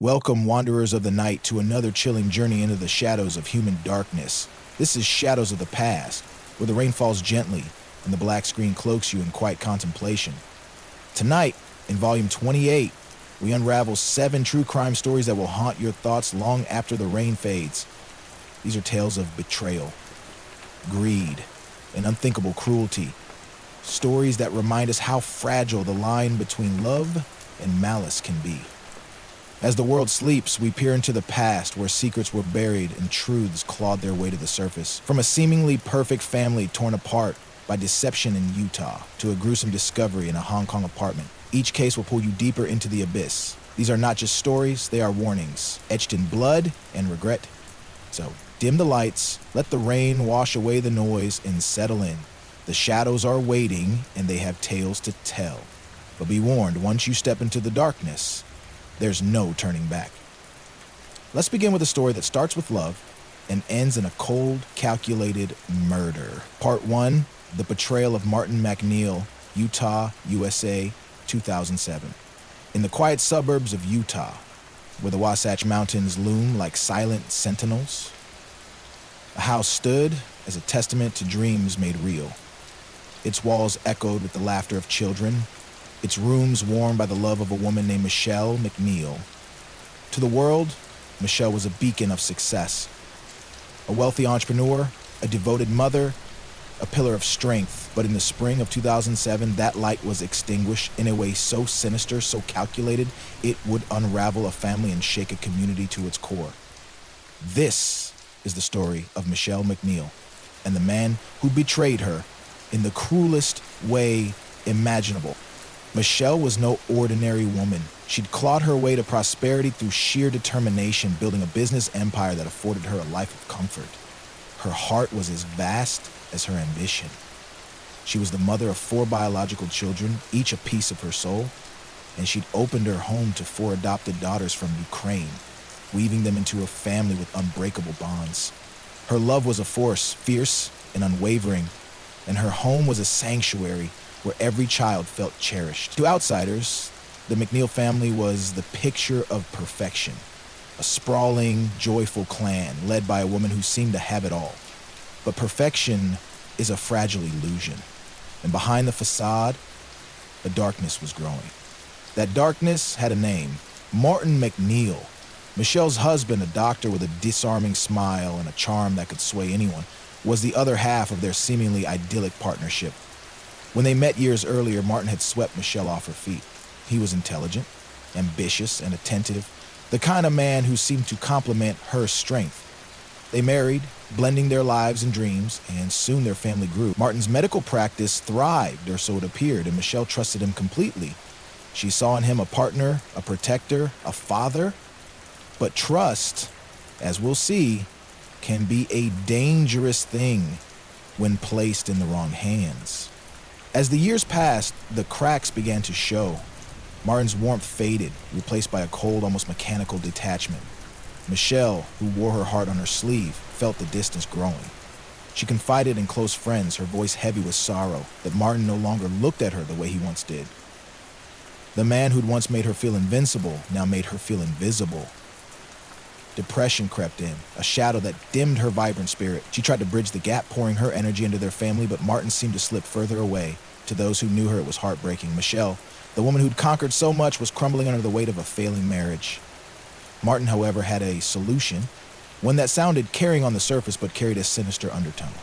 Welcome, wanderers of the night, to another chilling journey into the shadows of human darkness. This is Shadows of the Past, where the rain falls gently and the black screen cloaks you in quiet contemplation. Tonight, in Volume 28, we unravel 7 true crime stories that will haunt your thoughts long after the rain fades. These are tales of betrayal, greed, and unthinkable cruelty. Stories that remind us how fragile the line between love and malice can be. As the world sleeps, we peer into the past where secrets were buried and truths clawed their way to the surface. From a seemingly perfect family torn apart by deception in Utah to a gruesome discovery in a Hong Kong apartment, each case will pull you deeper into the abyss. These are not just stories, they are warnings, etched in blood and regret. So, dim the lights, let the rain wash away the noise, and settle in. The shadows are waiting, and they have tales to tell. But be warned, once you step into the darkness, there's no turning back. Let's begin with a story that starts with love and ends in a cold, calculated murder. Part 1, The Betrayal of Martin McNeil, Utah, USA, 2007. In the quiet suburbs of Utah, where the Wasatch Mountains loom like silent sentinels, a house stood as a testament to dreams made real. Its walls echoed with the laughter of children, its rooms warmed by the love of a woman named Michelle McNeil. To the world, Michelle was a beacon of success. A wealthy entrepreneur, a devoted mother, a pillar of strength. But in the spring of 2007, that light was extinguished in a way so sinister, so calculated, it would unravel a family and shake a community to its core. This is the story of Michelle McNeil and the man who betrayed her in the cruelest way imaginable. Michelle was no ordinary woman. She'd clawed her way to prosperity through sheer determination, building a business empire that afforded her a life of comfort. Her heart was as vast as her ambition. She was the mother of 4 biological children, each a piece of her soul, and she'd opened her home to 4 adopted daughters from Ukraine, weaving them into a family with unbreakable bonds. Her love was a force, fierce and unwavering, and her home was a sanctuary where every child felt cherished. To outsiders, the McNeil family was the picture of perfection, a sprawling, joyful clan led by a woman who seemed to have it all. But perfection is a fragile illusion, and behind the facade, a darkness was growing. That darkness had a name, Martin McNeil. Michelle's husband, a doctor with a disarming smile and a charm that could sway anyone, was the other half of their seemingly idyllic partnership. When they met years earlier, Martin had swept Michelle off her feet. He was intelligent, ambitious, and attentive, the kind of man who seemed to complement her strength. They married, blending their lives and dreams, and soon their family grew. Martin's medical practice thrived, or so it appeared, and Michelle trusted him completely. She saw in him a partner, a protector, a father. But trust, as we'll see, can be a dangerous thing when placed in the wrong hands. As the years passed, the cracks began to show. Martin's warmth faded, replaced by a cold, almost mechanical detachment. Michelle, who wore her heart on her sleeve, felt the distance growing. She confided in close friends, her voice heavy with sorrow, that Martin no longer looked at her the way he once did. The man who'd once made her feel invincible now made her feel invisible. Depression crept in, a shadow that dimmed her vibrant spirit. She tried to bridge the gap, pouring her energy into their family, but Martin seemed to slip further away. To those who knew her, it was heartbreaking. Michelle, the woman who'd conquered so much, was crumbling under the weight of a failing marriage. Martin, however, had a solution, one that sounded caring on the surface but carried a sinister undertone.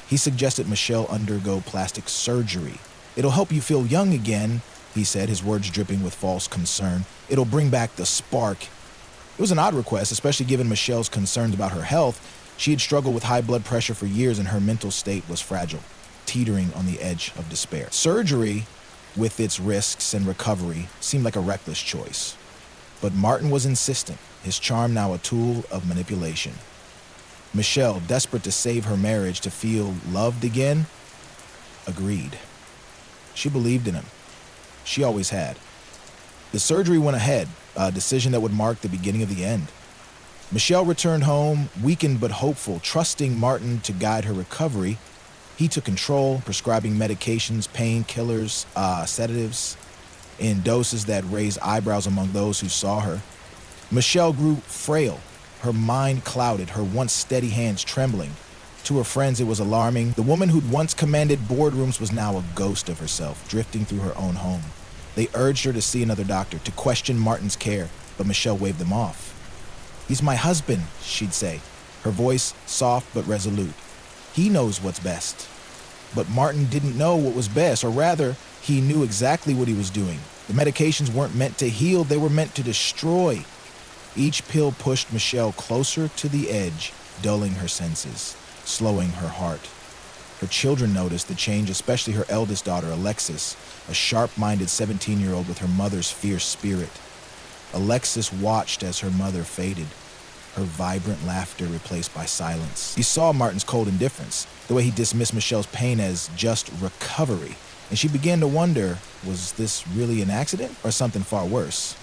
He suggested Michelle undergo plastic surgery. "It'll help you feel young again," he said, his words dripping with false concern. "It'll bring back the spark." It was an odd request, especially given Michelle's concerns about her health. She had struggled with high blood pressure for years, and her mental state was fragile, teetering on the edge of despair. Surgery, with its risks and recovery, seemed like a reckless choice. But Martin was insistent, his charm now a tool of manipulation. Michelle, desperate to save her marriage, to feel loved again, agreed. She believed in him. She always had. The surgery went ahead, a decision that would mark the beginning of the end. Michelle returned home, weakened but hopeful, trusting Martin to guide her recovery. He took control, prescribing medications, painkillers, sedatives, in doses that raised eyebrows among those who saw her. Michelle grew frail, her mind clouded, her once steady hands trembling. To her friends, it was alarming. The woman who'd once commanded boardrooms was now a ghost of herself, drifting through her own home. They urged her to see another doctor, to question Martin's care, but Michelle waved them off. "He's my husband," she'd say, her voice soft but resolute. "He knows what's best." But Martin didn't know what was best, or rather, he knew exactly what he was doing. The medications weren't meant to heal, they were meant to destroy. Each pill pushed Michelle closer to the edge, dulling her senses, slowing her heart. Her children noticed the change, especially her eldest daughter, Alexis, a sharp-minded 17-year-old with her mother's fierce spirit. Alexis watched as her mother faded, her vibrant laughter replaced by silence. He saw Martin's cold indifference, the way he dismissed Michelle's pain as just recovery, and she began to wonder, was this really an accident or something far worse?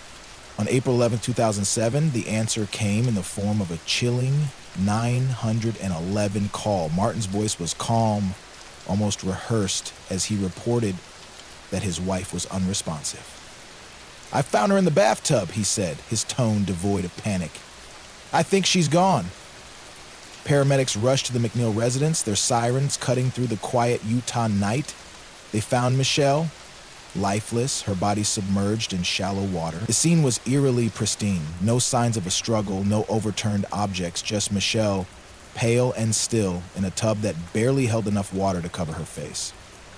On April 11, 2007, the answer came in the form of a chilling 911 call. Martin's voice was calm, almost rehearsed, as he reported that his wife was unresponsive. "I found her in the bathtub," he said, his tone devoid of panic. "I think she's gone." Paramedics rushed to the McNeil residence, their sirens cutting through the quiet Utah night. They found Michelle, lifeless, her body submerged in shallow water. The scene was eerily pristine. No signs of a struggle, no overturned objects, just Michelle, pale and still, in a tub that barely held enough water to cover her face.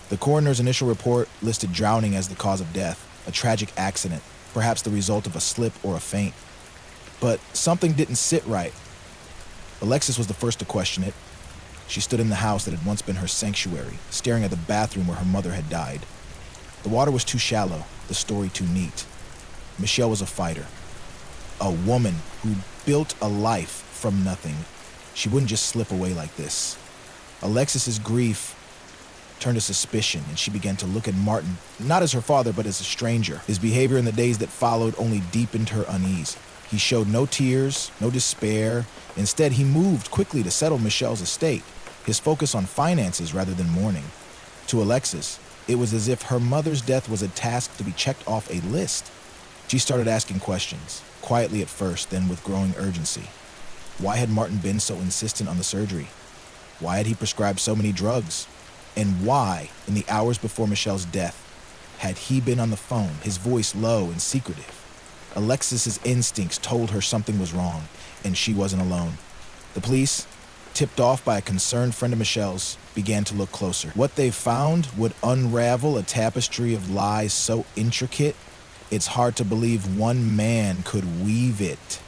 The coroner's initial report listed drowning as the cause of death, a tragic accident, perhaps the result of a slip or a faint. But something didn't sit right. Alexis was the first to question it. She stood in the house that had once been her sanctuary, staring at the bathroom where her mother had died. The water was too shallow, the story too neat. Michelle was a fighter, a woman who built a life from nothing. She wouldn't just slip away like this. Alexis's grief turned to suspicion, and she began to look at Martin, not as her father, but as a stranger. His behavior in the days that followed only deepened her unease. He showed no tears, no despair. Instead, he moved quickly to settle Michelle's estate, his focus on finances rather than mourning. To Alexis, it was as if her mother's death was a task to be checked off a list. She started asking questions, quietly at first, then with growing urgency. Why had Martin been so insistent on the surgery? Why had he prescribed so many drugs? And why, in the hours before Michelle's death, had he been on the phone, his voice low and secretive? Alexis's instincts told her something was wrong, and she wasn't alone. The police, tipped off by a concerned friend of Michelle's, began to look closer. What they found would unravel a tapestry of lies so intricate, it's hard to believe one man could weave it.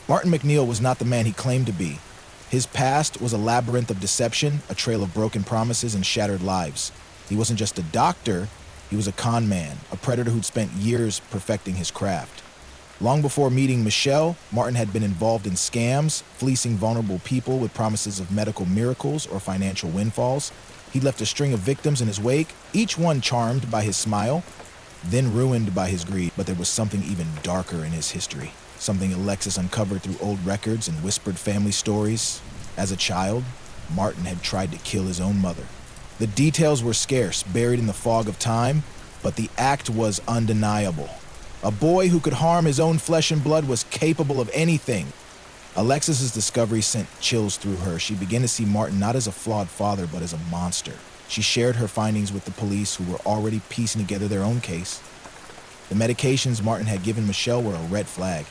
Martin McNeil was not the man he claimed to be. His past was a labyrinth of deception, a trail of broken promises and shattered lives. He wasn't just a doctor, he was a con man, a predator who'd spent years perfecting his craft. Long before meeting Michelle, Martin had been involved in scams, fleecing vulnerable people with promises of medical miracles or financial windfalls. He left a string of victims in his wake, each one charmed by his smile, then ruined by his greed. But there was something even darker in his history, something Alexis uncovered through old records and whispered family stories. As a child, Martin had tried to kill his own mother. The details were scarce, buried in the fog of time, but the act was undeniable. A boy who could harm his own flesh and blood was capable of anything. Alexis's discovery sent chills through her. She began to see Martin not as a flawed father, but as a monster. She shared her findings with the police, who were already piecing together their own case. The medications Martin had given Michelle were a red flag.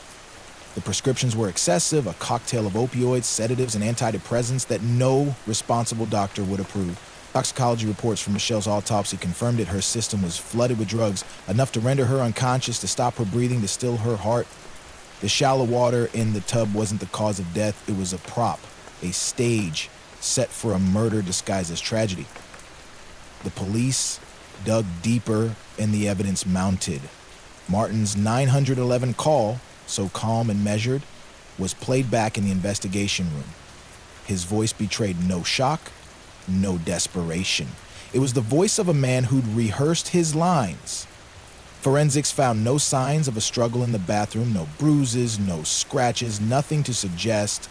The prescriptions were excessive, a cocktail of opioids, sedatives, and antidepressants that no responsible doctor would approve. Toxicology reports from Michelle's autopsy confirmed it. Her system was flooded with drugs, enough to render her unconscious, to stop her breathing, to still her heart. The shallow water in the tub wasn't the cause of death. It was a prop, a stage set for a murder disguised as tragedy. The police dug deeper and the evidence mounted. Martin's 911 call, so calm and measured, was played back in the investigation room. His voice betrayed no shock, no desperation. It was the voice of a man who'd rehearsed his lines. Forensics found no signs of a struggle in the bathroom, no bruises, no scratches, nothing to suggest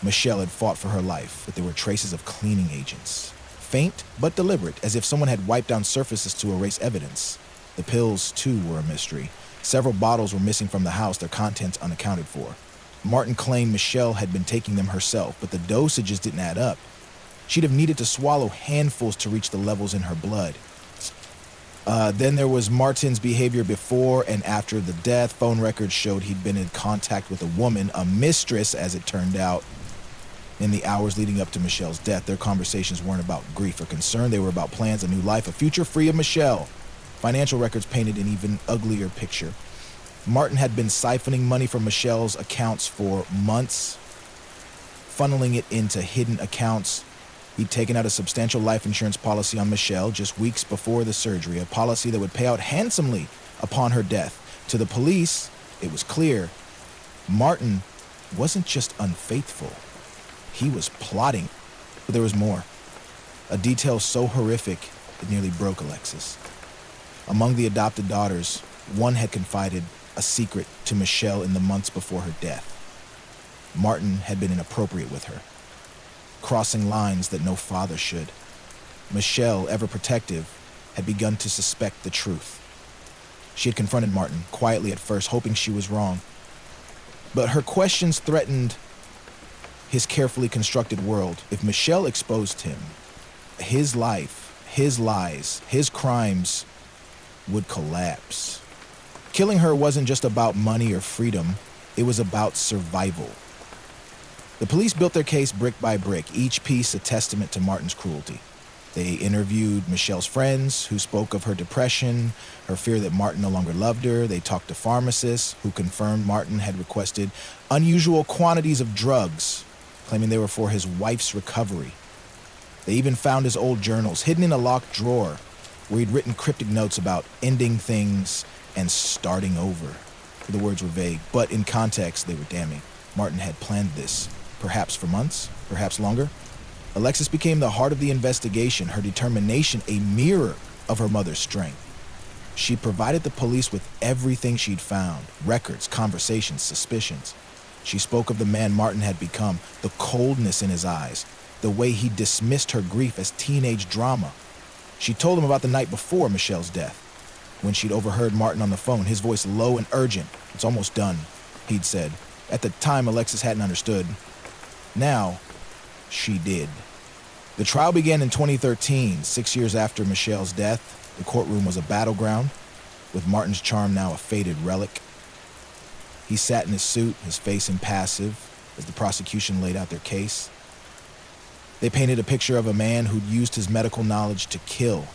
Michelle had fought for her life, but there were traces of cleaning agents. Faint but deliberate, as if someone had wiped down surfaces to erase evidence. The pills, too, were a mystery. Several bottles were missing from the house, their contents unaccounted for. Martin claimed Michelle had been taking them herself, but the dosages didn't add up. She'd have needed to swallow handfuls to reach the levels in her blood. Then there was Martin's behavior before and after the death. Phone records showed he'd been in contact with a woman, a mistress as it turned out, in the hours leading up to Michelle's death. Their conversations weren't about grief or concern. They were about plans, a new life, a future free of Michelle. Financial records painted an even uglier picture. Martin had been siphoning money from Michelle's accounts for months, funneling it into hidden accounts. He'd taken out a substantial life insurance policy on Michelle just weeks before the surgery, a policy that would pay out handsomely upon her death. To the police, it was clear Martin wasn't just unfaithful. He was plotting. But there was more. A detail so horrific it nearly broke Alexis. Among the adopted daughters, one had confided a secret to Michelle in the months before her death. Martin had been inappropriate with her, crossing lines that no father should. Michelle, ever protective, had begun to suspect the truth. She had confronted Martin, quietly at first, hoping she was wrong. But her questions threatened his carefully constructed world. If Michelle exposed him, his life, his lies, his crimes would collapse. Killing her wasn't just about money or freedom, it was about survival. The police built their case brick by brick, each piece a testament to Martin's cruelty. They interviewed Michelle's friends, who spoke of her depression, her fear that Martin no longer loved her. They talked to pharmacists, who confirmed Martin had requested unusual quantities of drugs, claiming they were for his wife's recovery. They even found his old journals, hidden in a locked drawer, where he'd written cryptic notes about ending things and starting over. The words were vague, but in context, they were damning. Martin had planned this, perhaps for months, perhaps longer. Alexis became the heart of the investigation, her determination a mirror of her mother's strength. She provided the police with everything she'd found, records, conversations, suspicions. She spoke of the man Martin had become, the coldness in his eyes, the way he dismissed her grief as teenage drama. She told him about the night before Michelle's death, when she'd overheard Martin on the phone, his voice low and urgent. "It's almost done," he'd said. At the time, Alexis hadn't understood. Now, she did. The trial began in 2013, 6 years after Michelle's death. The courtroom was a battleground, with Martin's charm now a faded relic. He sat in his suit, his face impassive, as the prosecution laid out their case. They painted a picture of a man who'd used his medical knowledge to kill,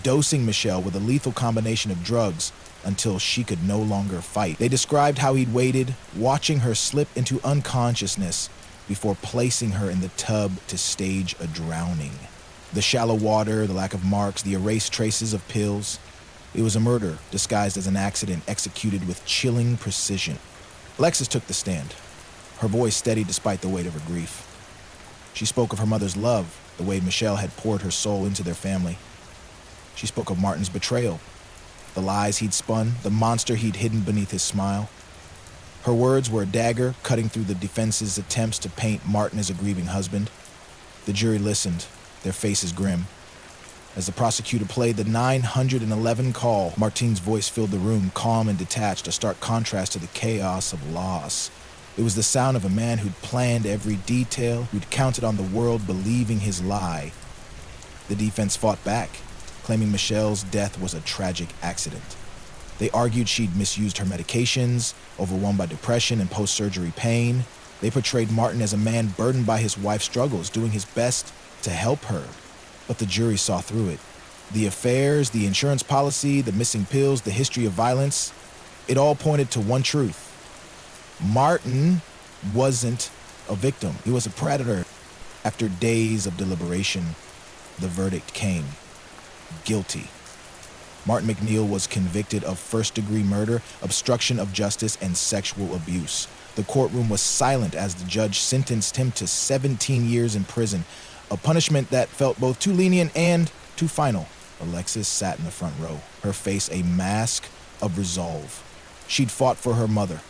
dosing Michelle with a lethal combination of drugs until she could no longer fight. They described how he'd waited, watching her slip into unconsciousness before placing her in the tub to stage a drowning. The shallow water, the lack of marks, the erased traces of pills. It was a murder disguised as an accident, executed with chilling precision. Alexis took the stand, her voice steady despite the weight of her grief. She spoke of her mother's love, the way Michelle had poured her soul into their family. She spoke of Martin's betrayal, the lies he'd spun, the monster he'd hidden beneath his smile. Her words were a dagger cutting through the defense's attempts to paint Martin as a grieving husband. The jury listened, their faces grim. As the prosecutor played the 911 call, Martine's voice filled the room, calm and detached, a stark contrast to the chaos of loss. It was the sound of a man who'd planned every detail, who'd counted on the world believing his lie. The defense fought back, claiming Michelle's death was a tragic accident. They argued she'd misused her medications, overwhelmed by depression and post-surgery pain. They portrayed Martin as a man burdened by his wife's struggles, doing his best to help her. But the jury saw through it. The affairs, the insurance policy, the missing pills, the history of violence, it all pointed to one truth. Martin wasn't a victim. He was a predator. After days of deliberation, the verdict came. Guilty. Martin McNeil was convicted of first-degree murder, obstruction of justice, and sexual abuse. The courtroom was silent as the judge sentenced him to 17 years in prison, a punishment that felt both too lenient and too final. Alexis sat in the front row, her face a mask of resolve. She'd fought for her mother,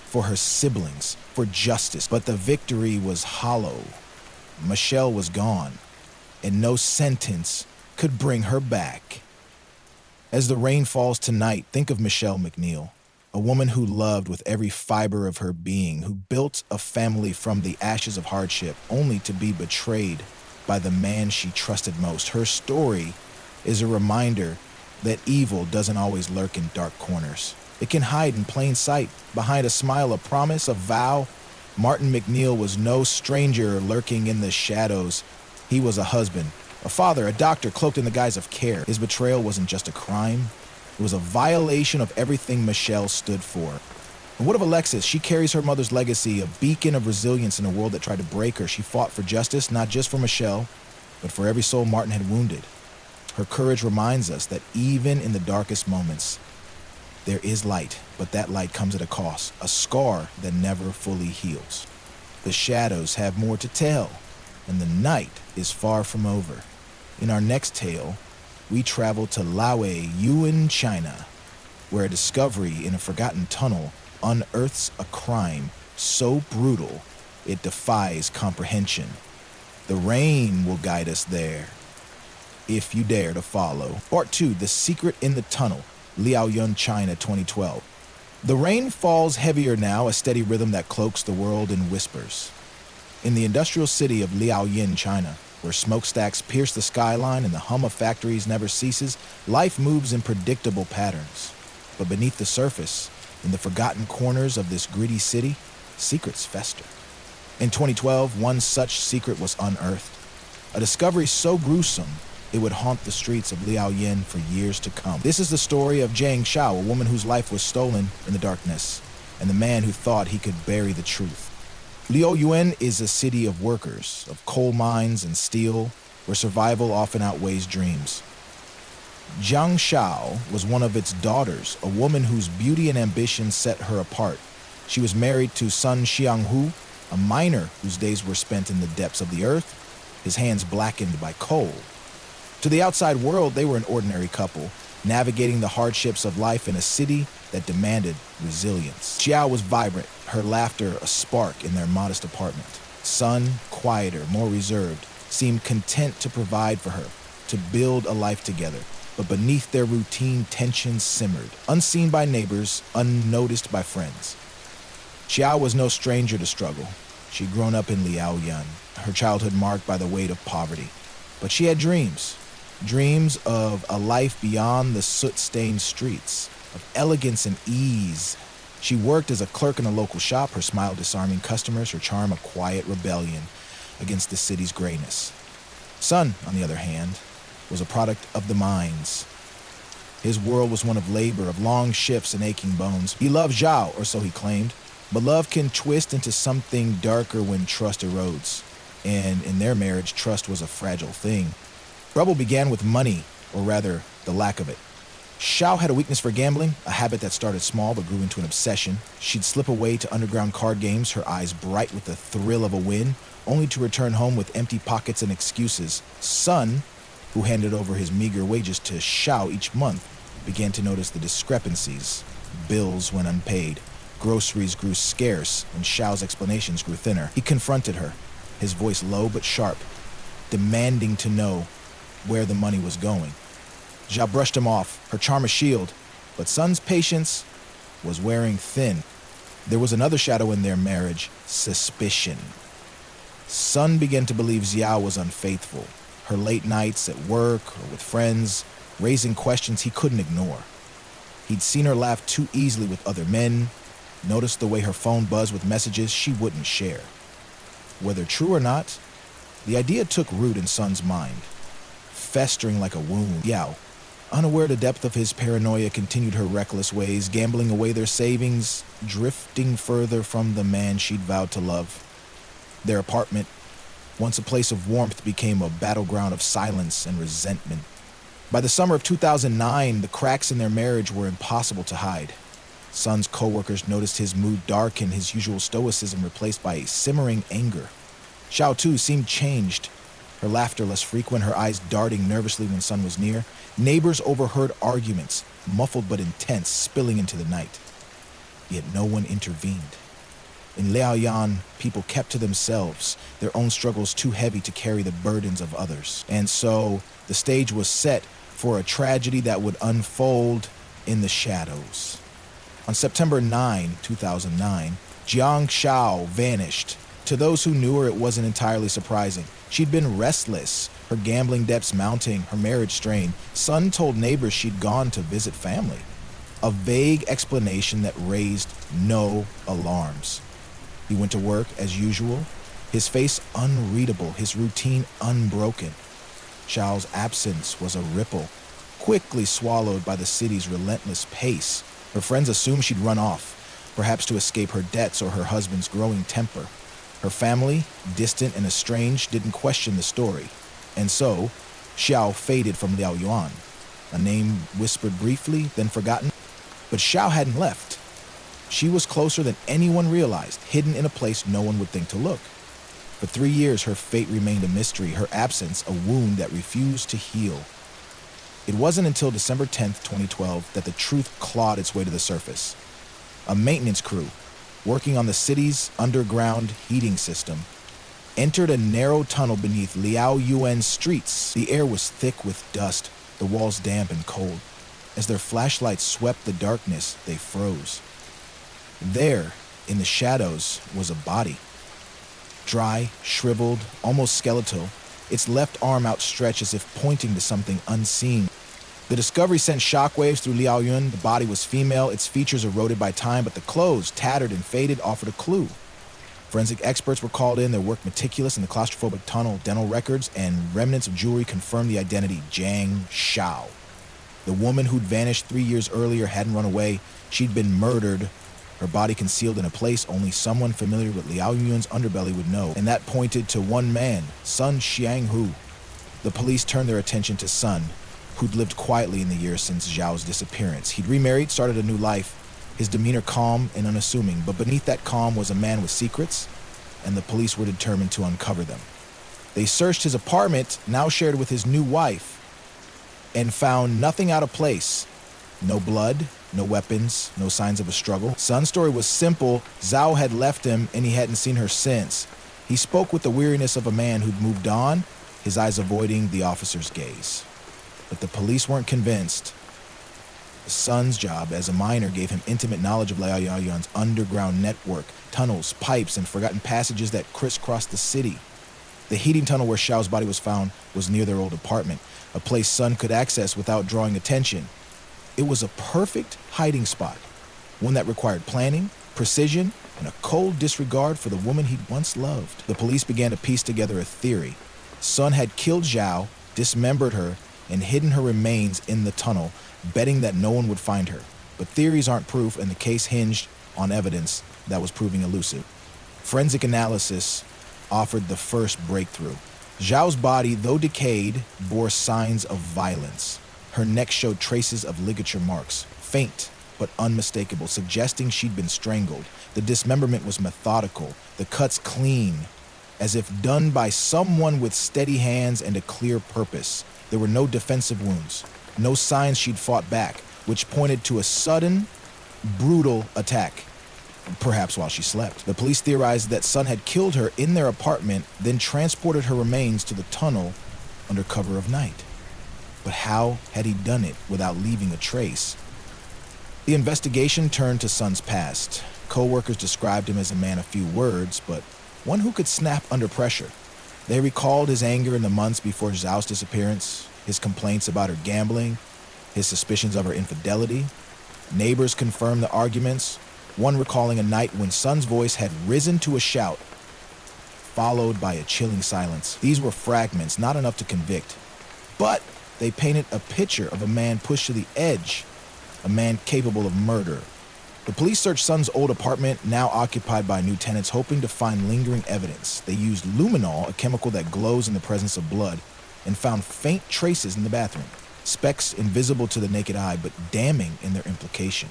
for her siblings, for justice, but the victory was hollow. Michelle was gone, and no sentence could bring her back. As the rain falls tonight, think of Michelle McNeil, A woman who loved with every fiber of her being, who built a family from the ashes of hardship, only to be betrayed by the man she trusted most. Her story is a reminder that evil doesn't always lurk in dark corners. It can hide in plain sight, behind a smile, a promise, a vow. Martin McNeil was no stranger lurking in the shadows. He was a husband, a father, a doctor cloaked in the guise of care. His betrayal wasn't just a crime. It was a violation of everything Michelle stood for. And what of Alexis? She carries her mother's legacy, a beacon of resilience in a world that tried to break her. She fought for justice, not just for Michelle, but for every soul Martin had wounded. Her courage reminds us that even in the darkest moments, there is light, but that light comes at a cost, a scar that never fully heals. The shadows have more to tell, and the night is far from over. In our next tale, we travel to Laoway, Yuan, China, where a discovery in a forgotten tunnel unearths a crime so brutal it defies comprehension. The rain will guide us there, if you dare to follow. Part 2, The Secret in the Tunnel, Liaoyuan, China, 2012. The rain falls heavier now, a steady rhythm that cloaks the world in whispers. In the industrial city of Liaoyuan, China, where smokestacks pierce the skyline and the hum of factories never ceases, life moves in predictable patterns. But beneath the surface, in the forgotten corners of this gritty city, secrets fester. In 2012, one such secret was unearthed. A discovery so gruesome, it would haunt the streets of Liaoyuan for years to come. This is the story of Zhang Xiao, a woman whose life was stolen in the darkness, and the man who thought he could bury the truth. Liaoyuan is a city of workers, of coal mines and steel, where survival often outweighs dreams. Zhang Xiao was one of its daughters, a woman whose beauty and ambition set her apart. She was married to Sun Xianghu, a miner whose days were spent in the depths of the earth, his hands blackened by coal. To the outside world, they were an ordinary couple, navigating the hardships of life in a city that demanded resilience. Xiao was vibrant, her laughter a spark in their modest apartment. Sun, quieter, more reserved, seemed content to provide for her, to build a life together. But beneath their routine, tensions simmered, unseen by neighbors, unnoticed by friends. Xiao was no stranger to struggle. She'd grown up in Liaoyuan, her childhood marked by the weight of poverty. But she had dreams. Dreams of a life beyond the soot-stained streets, of elegance and ease. She worked as a clerk in a local shop, her smile disarming customers, her charm a quiet rebellion against the city's grayness. Sun, on the other hand, was a product of the mines. His world was one of labor, of long shifts and aching bones. He loved Zhao, or so he claimed, but love can twist into something darker when trust erodes. And in their marriage, trust was a fragile thing. Trouble began with money, or rather, the lack of it. Xiao had a weakness for gambling, a habit that started small but grew into an obsession. She'd slip away to underground card games, her eyes bright with the thrill of a win, only to return home with empty pockets and excuses. Sun, who handed over his meager wages to Xiao each month, began to notice the discrepancies. Bills went unpaid, groceries grew scarce, and Xiao's explanations grew thinner. He confronted her, his voice low but sharp, demanding to know where the money was going. Zhao brushed him off, her charm a shield, but Sun's patience was wearing thin. There was another shadow in their marriage, suspicion. Sun began to believe Xiao was unfaithful, her late nights at work or with friends, raising questions he couldn't ignore. He'd seen her laugh too easily with other men, noticed the way her phone buzzed with messages she wouldn't share. Whether true or not, the idea took root in Sun's mind, festering like a wound. Yao, unaware of the depth of his paranoia, continued her reckless ways, gambling away their savings, drifting further from the man she'd vowed to love. Their apartment, once a place of warmth, became a battleground of silence and resentment. By the summer of 2009, the cracks in their marriage were impossible to hide. Sun's co-workers noticed his mood dark and his usual stoicism replaced by a simmering anger. Xiao, too, seemed changed, her laughter less frequent, her eyes darting nervously when Sun was near. Neighbors overheard arguments, muffled but intense, spilling into the night. Yet no one intervened. In Liaoyuan, people kept to themselves, their own struggles too heavy to carry the burdens of others. And so, the stage was set for a tragedy that would unfold in the shadows. On September 9, 2009, Jiang Xiao vanished. To those who knew her, it wasn't entirely surprising. She'd been restless, her gambling debts mounting, her marriage strained. Sun told neighbors she'd gone to visit family. A vague explanation that raised no alarms. He went to work as usual, his face unreadable, his routine unbroken. Xiao's absence was a ripple, quickly swallowed by the city's relentless pace. Her friends assumed she'd run off, perhaps to escape her debts or her husband's growing temper. Her family, distant and estranged, didn't question the story. And so, Xiao faded from Liaoyuan, a name whispered briefly, then forgotten. But Xiao hadn't left. She was closer than anyone realized, hidden in a place no one would think to look. For 3 years, her fate remained a mystery, her absence a wound that refused to heal. It wasn't until December 10th, 2012, that the truth clawed its way to the surface. A maintenance crew, working on the city's underground heating system, entered a narrow tunnel beneath Liaoyuan's streets. The air was thick with dust, the walls damp and cold. As their flashlights swept the darkness, they froze. There, in the shadows, was a body. Dry, shriveled, almost skeletal, its left arm outstretched as if pointing to something unseen. The discovery sent shockwaves through Liaoyuan. The body was female, its features eroded by time, but the clothes, tattered and faded, offered a clue. Forensic experts were called in, their work meticulous in the claustrophobic tunnel. Dental records and remnants of jewelry confirmed the identity, Jiang Xiao. The woman who'd vanished 3 years earlier hadn't run away. She'd been murdered, her body concealed in a place only someone familiar with Liaoyuan's underbelly would know. And that pointed to one man, Sun Xianghu. The police turned their attention to Sun, who'd lived quietly in the years since Zhao's disappearance. He'd remarried, started a new life, his demeanor calm and unassuming, but beneath that calm was a man with secrets, and the police were determined to uncover them. They searched his apartment, now shared with his new wife, and found nothing out of place. No blood, no weapons, no signs of a struggle. Sun's story was simple. Zhao had left him, and he hadn't seen her since. He spoke with the weariness of a man who'd moved on, his eyes avoiding the officer's gaze. But the police weren't convinced. Sun's job as a miner gave him intimate knowledge of Liaoyuan's underground network, tunnels, pipes, and forgotten passages that crisscrossed the city. The heating tunnel where Xiao's body was found was near their old apartment, a place Sun could access without drawing attention. It was a perfect hiding spot, one that required planning, precision, and a cold disregard for the woman he'd once loved. The police began to piece together a theory. Sun had killed Zhao, dismembered her, and hidden her remains in the tunnel, betting that no one would find her. But theories aren't proof, and the case hinged on evidence that was proving elusive. Forensic analysis offered the first breakthrough. Zhao's body, though decayed, bore signs of violence. Her neck showed traces of ligature marks, faint but unmistakable, suggesting she'd been strangled. The dismemberment was methodical, the cuts clean, as if done by someone with steady hands and a clear purpose. There were no defensive wounds, no signs she'd fought back, which pointed to a sudden, brutal attack, perhaps while she slept. The police theorized that Sun had killed her in their apartment, then transported her remains to the tunnel under cover of night. But how had he done it without leaving a trace? The investigation turned to Sun's past. Co-workers described him as a man of few words, but one who could snap under pressure. They recalled his anger in the months before Zhao's disappearance, his complaints about her gambling, his suspicions of her infidelity. Neighbors confirmed the arguments, one recalling a night when Sun's voice had risen to a shout, followed by a chilling silence. These were fragments, not enough to convict, but they painted a picture of a man pushed to the edge, a man capable of murder. The police searched Sun's old apartment, now occupied by new tenants, hoping to find lingering evidence. They used luminol, a chemical that glows in the presence of blood, and found faint traces in the bathroom, specks invisible to the naked eye, but damning in their implication.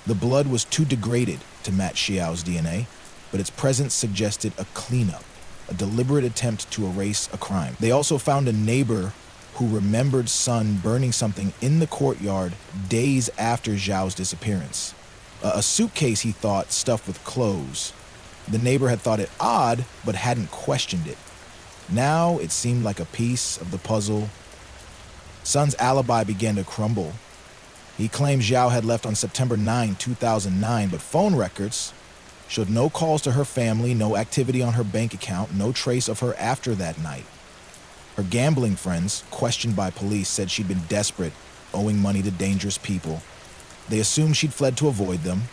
The blood was too degraded to match Xiao's DNA, but its presence suggested a cleanup, a deliberate attempt to erase a crime. They also found a neighbor who remembered Sun burning something in the courtyard days after Zhao's disappearance. A suitcase, he thought, stuffed with clothes. The neighbor had thought it odd, but hadn't questioned it. Now it seemed like a piece of the puzzle. Sun's alibi began to crumble. He claimed Zhao had left on September 9, 2009, but phone records showed no calls to her family, no activity on her bank account, no trace of her after that night. Her gambling friends, questioned by police, said she'd been desperate, owing money to dangerous people. They assumed she'd fled to avoid them,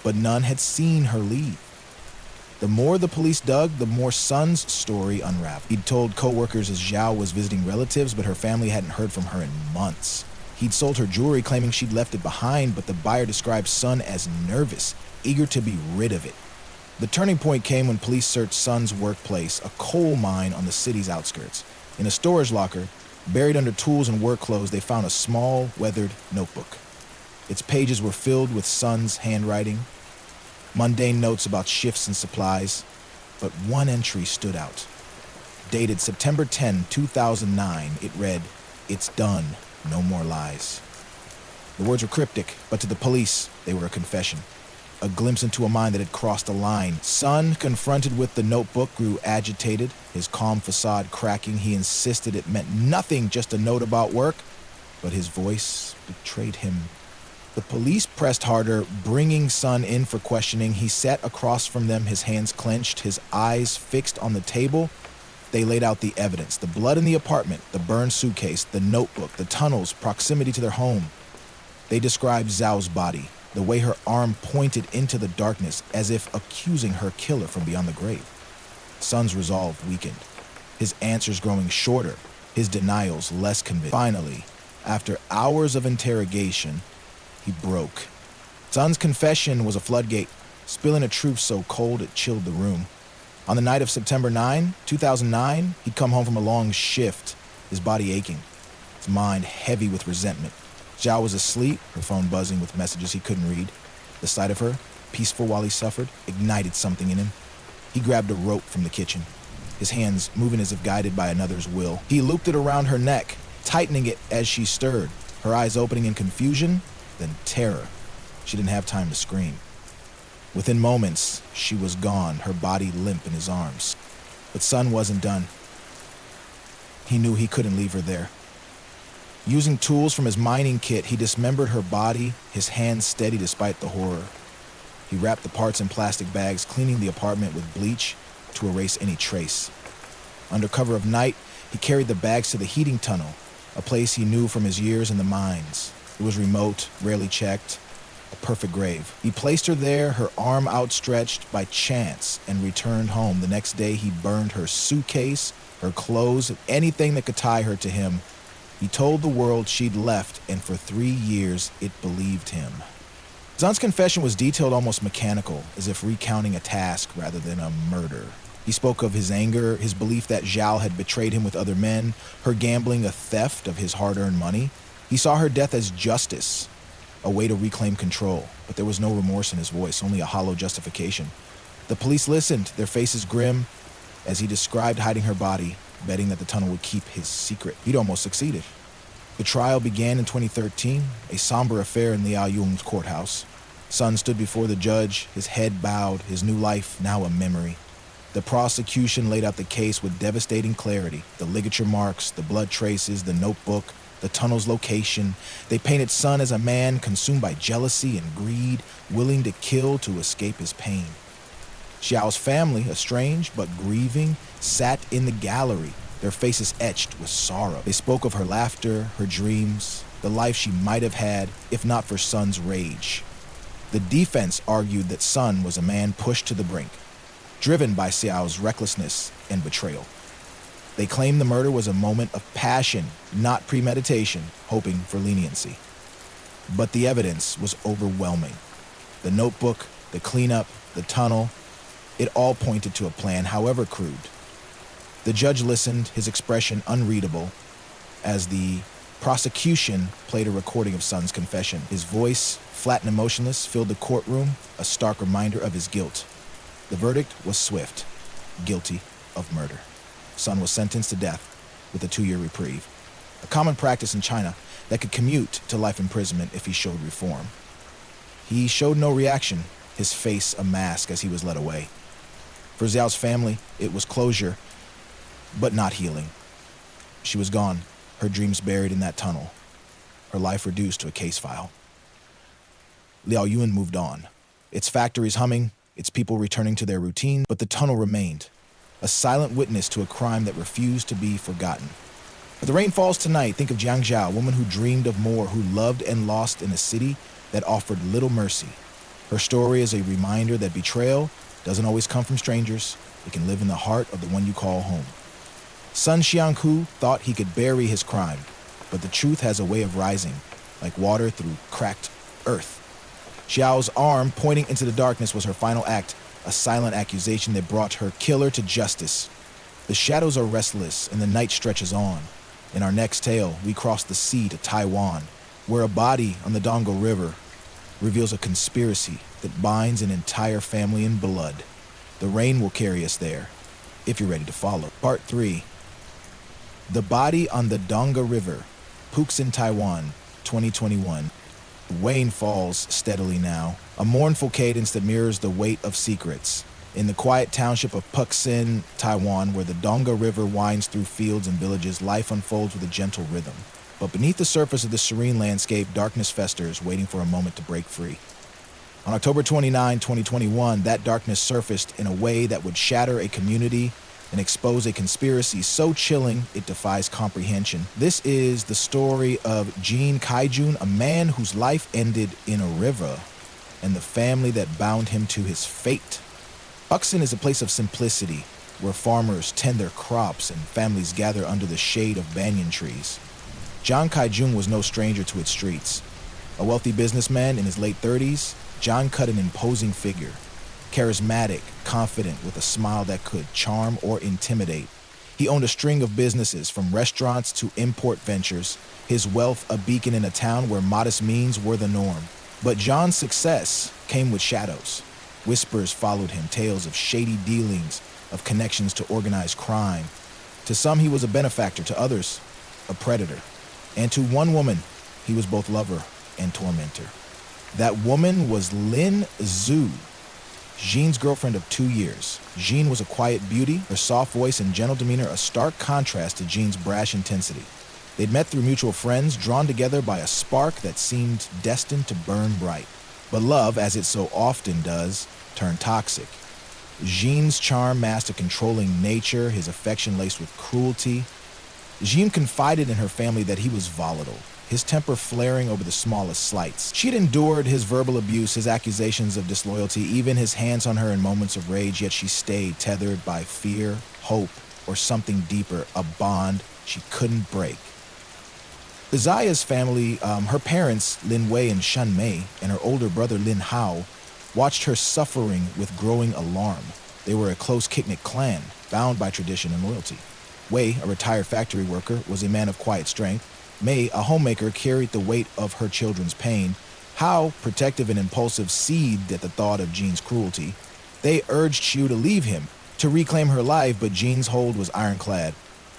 but none had seen her leave. The more the police dug, the more Sun's story unraveled. He'd told co-workers as Zhao was visiting relatives, but her family hadn't heard from her in months. He'd sold her jewelry, claiming she'd left it behind, but the buyer described Sun as nervous, eager to be rid of it. The turning point came when police searched Sun's workplace, a coal mine on the city's outskirts. In a storage locker, buried under tools and work clothes, they found a small, weathered notebook. Its pages were filled with Sun's handwriting, mundane notes about shifts and supplies, but one entry stood out. Dated September 10, 2009, it read, "It's done. No more lies." The words were cryptic, but to the police, they were a confession. A glimpse into a mind that had crossed a line. Sun, confronted with the notebook, grew agitated, his calm facade cracking. He insisted it meant nothing, just a note about work, but his voice betrayed him. The police pressed harder, bringing Sun in for questioning. He sat across from them, his hands clenched, his eyes fixed on the table. They laid out the evidence: the blood in the apartment, the burned suitcase, the notebook, the tunnels, proximity to their home. They described Zhao's body, the way her arm pointed into the darkness as if accusing her killer from beyond the grave. Sun's resolve weakened, his answers growing shorter, his denials less convincing. Finally, after hours of interrogation, he broke. Sun's confession was a floodgate, spilling a truth so cold it chilled the room. On the night of September 9, 2009, he'd come home from a long shift, his body aching, his mind heavy with resentment. Zhao was asleep, her phone buzzing with messages he couldn't read. The sight of her, peaceful while he suffered, ignited something in him. He grabbed a rope from the kitchen, his hands moving as if guided by another's will. He looped it around her neck, tightening it as she stirred, her eyes opening in confusion, then terror. She didn't have time to scream. Within moments, she was gone, her body limp in his arms. But Sun wasn't done. He knew he couldn't leave her there. Using tools from his mining kit, he dismembered her body, his hands steady despite the horror. He wrapped the parts in plastic bags, cleaning the apartment with bleach to erase any trace. Under cover of night, he carried the bags to the heating tunnel, a place he knew from his years in the mines. It was remote, rarely checked, a perfect grave. He placed her there, her arm outstretched by chance, and returned home. The next day, he burned her suitcase, her clothes, anything that could tie her to him. He told the world she'd left, and for 3 years, it believed him. Sun's confession was detailed, almost mechanical, as if recounting a task rather than a murder. He spoke of his anger, his belief that Zhao had betrayed him with other men, her gambling a theft of his hard-earned money. He saw her death as justice, a way to reclaim control, but there was no remorse in his voice, only a hollow justification. The police listened, their faces grim, as he described hiding her body, betting that the tunnel would keep his secret. He'd almost succeeded. The trial began in 2013, a somber affair in Liaoyung's courthouse. Sun stood before the judge, his head bowed, his new life now a memory. The prosecution laid out the case with devastating clarity. The ligature marks, the blood traces, the notebook, the tunnel's location. They painted Sun as a man consumed by jealousy and greed, willing to kill to escape his pain. Xiao's family, estranged but grieving, sat in the gallery, their faces etched with sorrow. They spoke of her laughter, her dreams, the life she might have had if not for Sun's rage. The defense argued that Sun was a man pushed to the brink, driven by Xiao's recklessness and betrayal. They claimed the murder was a moment of passion, not premeditation, hoping for leniency. But the evidence was overwhelming. The notebook, the cleanup, the tunnel, it all pointed to a plan, however crude. The judge listened, his expression unreadable, as the prosecution played a recording of Sun's confession. His voice, flat and emotionless, filled the courtroom, a stark reminder of his guilt. The verdict was swift, guilty of murder. Sun was sentenced to death with a 2-year reprieve, a common practice in China that could commute to life imprisonment if he showed reform. He showed no reaction, his face a mask as he was led away. For Xiao's family, it was closure, but not healing. She was gone, her dreams buried in that tunnel, her life reduced to a case file. Liao Yuan moved on. Its factories humming, its people returning to their routine, but the tunnel remained, a silent witness to a crime that refused to be forgotten. If the rain falls tonight, think of Jiang Zhao, a woman who dreamed of more, who loved and lost in a city that offered little mercy. Her story is a reminder that betrayal doesn't always come from strangers. It can live in the heart of the one you call home. Sun Xianghu thought he could bury his crime, but the truth has a way of rising, like water through cracked earth. Xiao's arm pointing into the darkness was her final act, a silent accusation that brought her killer to justice. The shadows are restless and the night stretches on. In our next tale, we cross the sea to Taiwan, where a body on the Dongo River reveals a conspiracy that binds an entire family in blood. The rain will carry us there, if you're ready to follow. Part 3. The Body on the Dongo River, Puxin, Taiwan, 2021. Rain falls steadily now, a mournful cadence that mirrors the weight of secrets. In the quiet township of Puxin, Taiwan, where the Dongo River winds through fields and villages, life unfolds with a gentle rhythm. But beneath the surface of this serene landscape, darkness festers, waiting for a moment to break free. On October 29, 2021, that darkness surfaced in a way that would shatter a community and expose a conspiracy so chilling it defies comprehension. This is the story of Jin Kaijun, a man whose life ended in a river, and the family that bound him to his fate. Puxin is a place of simplicity, where farmers tend their crops and families gather under the shade of banyan trees. Jiang Kaijun was no stranger to its streets. A wealthy businessman in his late 30s, John cut an imposing figure. Charismatic, confident, with a smile that could charm or intimidate. He owned a string of businesses, from restaurants to import ventures, his wealth a beacon in a town where modest means were the norm. But John's success came with shadows. Whispers followed him, tales of shady dealings, of connections to organized crime. To some, he was a benefactor, to others, a predator. And to one woman, he was both lover and tormentor. That woman was Lin Zhu, Jean's girlfriend of 2 years. Jean was a quiet beauty, her soft voice and gentle demeanor a stark contrast to Jean's brash intensity. They'd met through mutual friends, drawn together by a spark that seemed destined to burn bright. But love, as it so often does, turned toxic. Jean's charm masked a controlling nature, his affection laced with cruelty. Jean confided in her family that he was volatile, his temper flaring over the smallest slights. She'd endured his verbal abuse, his accusations of disloyalty, even his hands on her in moments of rage, yet she stayed tethered by fear, hope, or something deeper, a bond she couldn't break. Zaya's family, her parents, Lin Wei and Shen Mei, and her older brother Lin Hao, watched her suffering with growing alarm. They were a close-knit clan, bound by tradition and loyalty. Wei, a retired factory worker, was a man of quiet strength. Mei, a homemaker, carried the weight of her children's pain. Hao, protective and impulsive, seethed at the thought of Jean's cruelty. They urged Xiu to leave him, to reclaim her life, but Jean's hold was ironclad.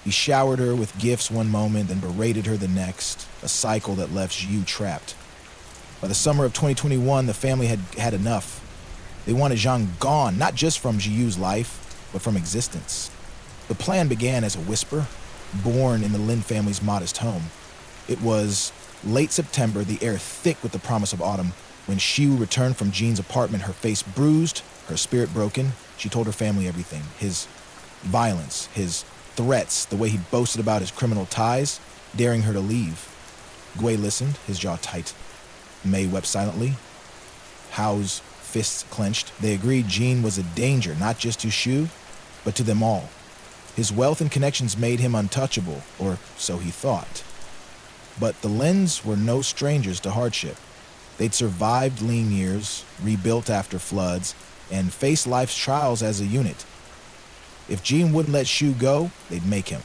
He showered her with gifts one moment, then berated her the next, a cycle that left Xiu trapped. By the summer of 2021, the family had had enough. They wanted Zhang gone, not just from Xiu's life, but from existence. The plan began as a whisper, born in the Lin family's modest home. It was late September, the air thick with the promise of autumn, when Xiu returned from Jean's apartment, her face bruised, her spirit broken. She told her family everything: his violence, his threats, the way he boasted about his criminal ties, daring her to leave. Gui listened, his jaw tight. Mei wept silently. Hao's fists clenched. They agreed Jean was a danger, not just to Xiu, but to them all. His wealth and connections made him untouchable, or so he thought. But the Lins were no strangers to hardship. They'd survived lean years, rebuilt after floods, and faced life's trials as a unit. If Jean wouldn't let Xiu go, they'd make him.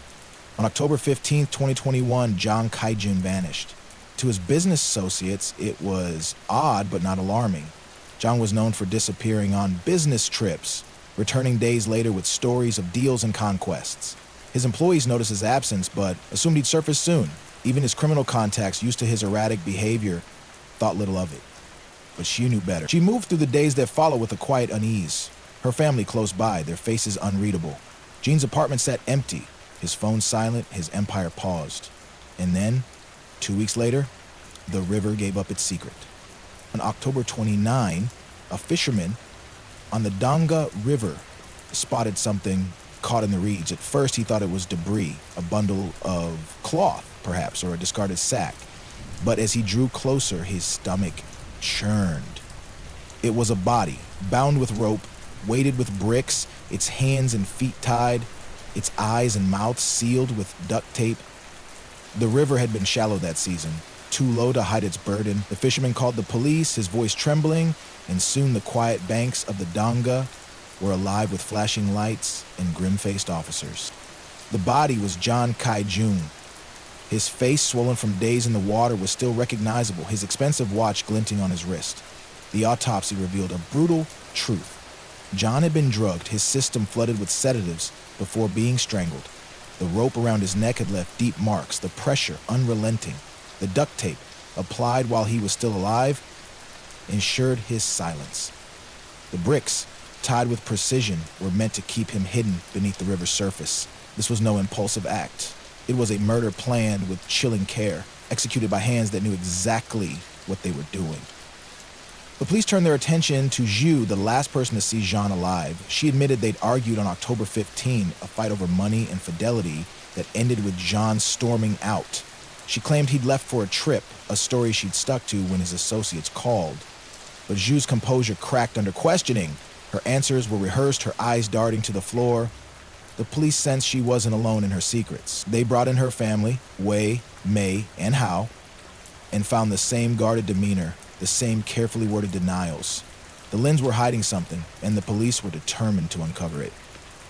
On October 15, 2021, Jiang Kaijun vanished. To his business associates, it was odd but not alarming. Jiang was known for disappearing on business trips, returning days later with stories of deals and conquests. His employees noticed his absence, but assumed he'd surface soon. Even his criminal contacts, used to his erratic behavior, thought little of it. But she knew better. She moved through the days that followed with a quiet unease. Her family close by, their faces unreadable. Jean's apartment sat empty, his phone silent, his empire paused. And then, 2 weeks later, the river gave up its secret. On October 29, a fisherman on the Danga River spotted something caught in the reeds. At first, he thought it was debris, a bundle of cloth, perhaps, or a discarded sack. But as he drew closer, his stomach churned. It was a body, bound with rope, weighted with bricks, its hands and feet tied, its eyes and mouth sealed with duct tape. The river had been shallow that season, too low to hide its burden. The fisherman called the police, his voice trembling, and soon the quiet banks of the Danga were alive with flashing lights and grim-faced officers. The body was John Kai-jun. His face, swollen from days in the water, was still recognizable, his expensive watch glinting on his wrist. The autopsy revealed a brutal truth. John had been drugged, his system flooded with sedatives before being strangled. The rope around his neck had left deep marks, the pressure unrelenting. The duct tape, applied while he was still alive, ensured his silence. The bricks, tied with precision, were meant to keep him hidden beneath the river's surface. This was no impulsive act. It was a murder planned with chilling care, executed by hands that knew exactly what they were doing. The police turned their attention to Zhu, the last person to see Jean alive. She admitted they'd argued on October 15, a fight over money and fidelity that ended with Jean storming out. She claimed he'd left for a trip, a story she'd stuck to when his associates called. But Zhu's composure cracked under questioning. Her answers were rehearsed, her eyes darting to the floor. The police sensed she wasn't alone in her secrets. They brought in her family, Wei, Mei, and Hao, and found the same guarded demeanor, the same carefully worded denials. The Lins were hiding something, and the police were determined to uncover it.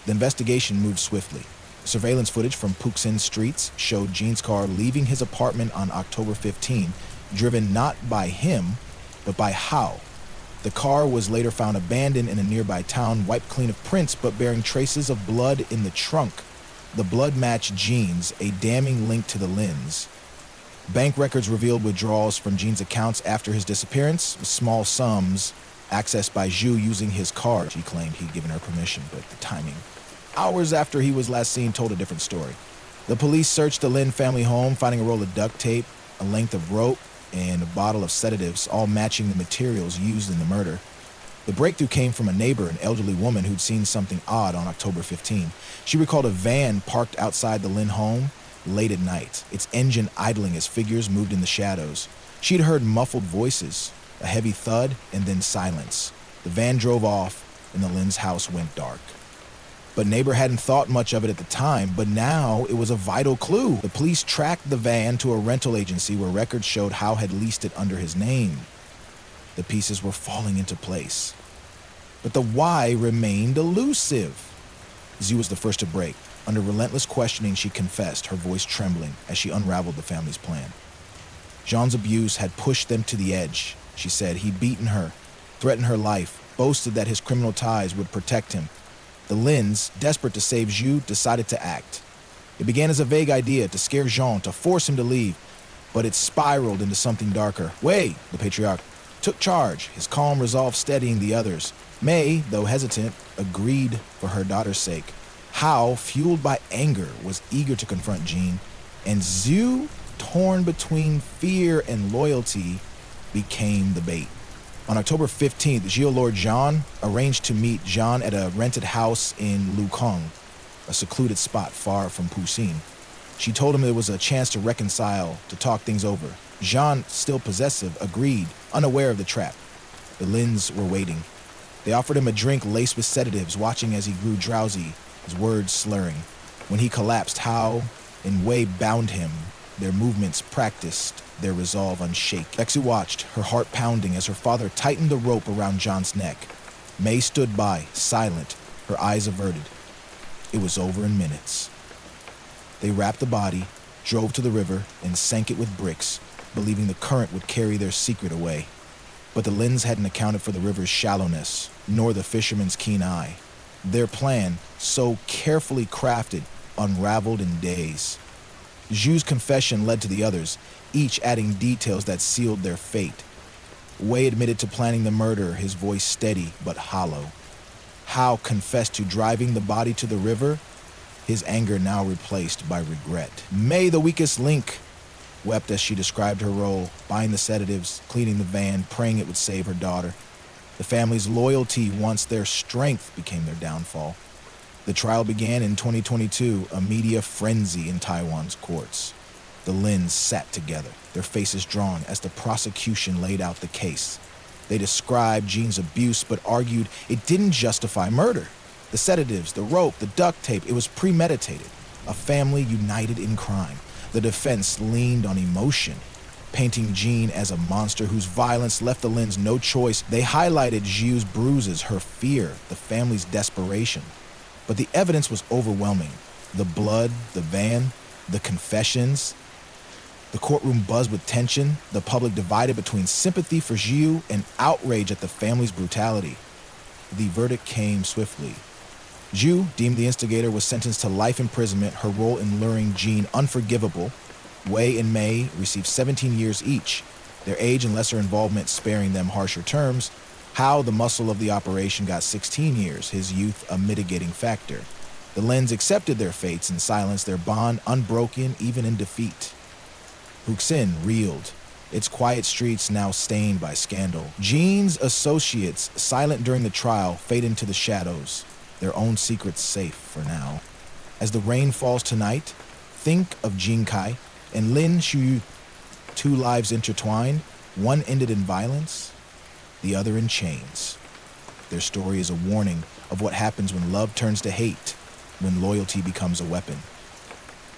The investigation moved swiftly. Surveillance footage from Puxin streets showed Jean's car leaving his apartment on October 15, driven not by him, but by Hao. The car was later found abandoned in a nearby town, wiped clean of prints, but bearing traces of blood in the trunk. The blood matched Jean's, a damning link to the Lins. Bank records revealed withdrawals from Jean's accounts after his disappearance, small sums accessed by Zhu using his card. She claimed he'd given her permission, but the timing, hours after he was last seen, told a different story. The police searched the Lin family home, finding a roll of duct tape, a length of rope, and a bottle of sedatives, all matching the materials used in the murder. The breakthrough came from a neighbor, an elderly woman who'd seen something odd on October 15. She recalled a van parked outside the Lin home late at night, its engine idling as figures moved in the shadows. She'd heard muffled voices, a heavy thud, and then silence. The van drove off, and the Lin's house went dark. But neighbor hadn't thought much of it at the time, but now it was a vital clue. The police tracked the van to a rental agency where records showed Howe had leased it under his name. The pieces were falling into place. But the why remained elusive. Zhu was the first to break. Under relentless questioning, she confessed, her voice trembling as she unraveled the family's plan. Jean's abuse had pushed them to the edge, she said. He'd beaten her, threatened her life, boasted that his criminal ties would protect him. The Lins, desperate to save Zhu, decided to act. It began as a vague idea to scare Jean, to force him to leave, but it spiraled into something darker. Wei, the patriarch, took charge, his calm resolve steadying the others. Mei, though hesitant, agreed for her daughter's sake. Hao, fueled by anger, was eager to confront Jean, and Zhu, torn between fear and loyalty, became the bait. On October 15th, Geolord Jean arranged to meet Jean at a rented house in Lukong, a secluded spot far from Puxin. She told him it was a chance to reconcile, to talk things over. Jean, still possessive, agreed, unaware of the trap. The Lins were waiting. They offered him a drink laced with sedatives, watching as he grew drowsy, his words slurring. When he collapsed, Hao and Wei bound him, their movements practiced, their resolve unshaken. Bexu watched, her heart pounding as her father tightened the rope around John's neck. Mei stood by, silent, her eyes averted. It was over in minutes. They wrapped the body, drove to the river, and sank it with bricks, believing the current would carry their secret away. But the Lins hadn't accounted for the river's shallowness, nor the fisherman's keen eye. Their plan, so carefully crafted, unraveled in days. Zhu's confession led to the others, each adding details that sealed their fate. Wei admitted to planning the murder, his voice steady but hollow. Hao confessed to driving the body to the river, his anger now replaced by regret. Mei, the weakest link, wept as she described her role, buying the sedatives, cleaning the van, praying it would save her daughter. The family's loyalty once their strength became their downfall. The trial began in 2022, a media frenzy in Taiwan's courts. The Lins sat together, their faces drawn as the prosecution laid out the case. They described Jean's abuse but argued it didn't justify murder. The sedatives, the rope, the duct tape, it was premeditated. A family united in crime. The defense leaned on emotion, painting Jean as a monster whose violence left the Lins no choice. They highlighted Jiu's bruises, her fear, the family's desperation. But the evidence was overwhelming. The blood, the van, the confessions. The courtroom buzzed with tension, the public divided between sympathy for Jiu and outrage at the family's brutality. The verdict came swiftly. Jiu, deemed the instigator, was sentenced to life imprisonment, her role in luring Jean unforgivable. Wei and Mei received 17 years each, their age and lesser involvement sparing them harsher terms. Hao, the muscle of the operation, got 16 years, his youth a mitigating factor. The Lins accepted their fates in silence, their bond unbroken even in defeat. Huxin reeled, its quiet streets now stained by scandal. Jean's associates, silent during the trial, fade into the shadows, their own secrets safe for now. As the rain falls tonight, think of Jin Kai and Lin Shuyu, two lives intertwined, one ended in violence, the other in chains. Their story is a warning of what happens when love turns to hate, when loyalty becomes a weapon.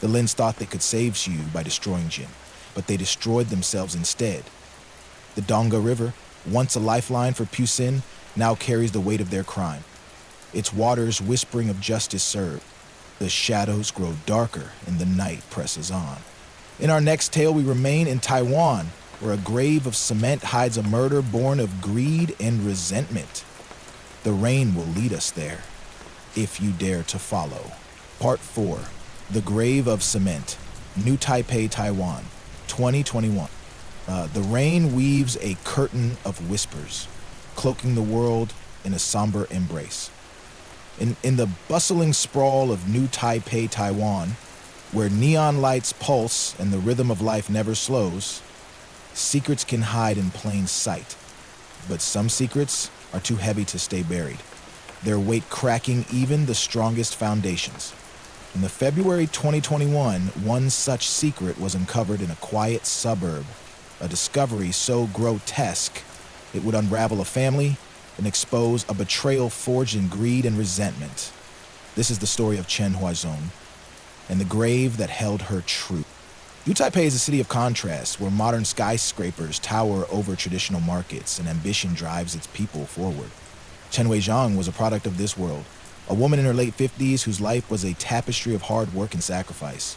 The Lins thought they could save Shuyu by destroying Jin, but they destroyed themselves instead. The Donga River, once a lifeline for Pusin, now carries the weight of their crime. Its waters whispering of justice served. The shadows grow darker and the night presses on. In our next tale, we remain in Taiwan, where a grave of cement hides a murder born of greed and resentment. The rain will lead us there, if you dare to follow. Part 4, The Grave of Cement, New Taipei, Taiwan, 2021. The rain weaves a curtain of whispers, cloaking the world in a somber embrace. In the bustling sprawl of New Taipei, Taiwan, where neon lights pulse and the rhythm of life never slows, secrets can hide in plain sight. But some secrets are too heavy to stay buried, their weight cracking even the strongest foundations. In the February 2021, one such secret was uncovered in a quiet suburb, a discovery so grotesque it would unravel a family and expose a betrayal forged in greed and resentment. This is the story of Chen Huaizong and the grave that held her true. New Taipei is a city of contrasts where modern skyscrapers tower over traditional markets and ambition drives its people forward. Chen Huaizong was a product of this world, a woman in her late 50s whose life was a tapestry of hard work and sacrifice.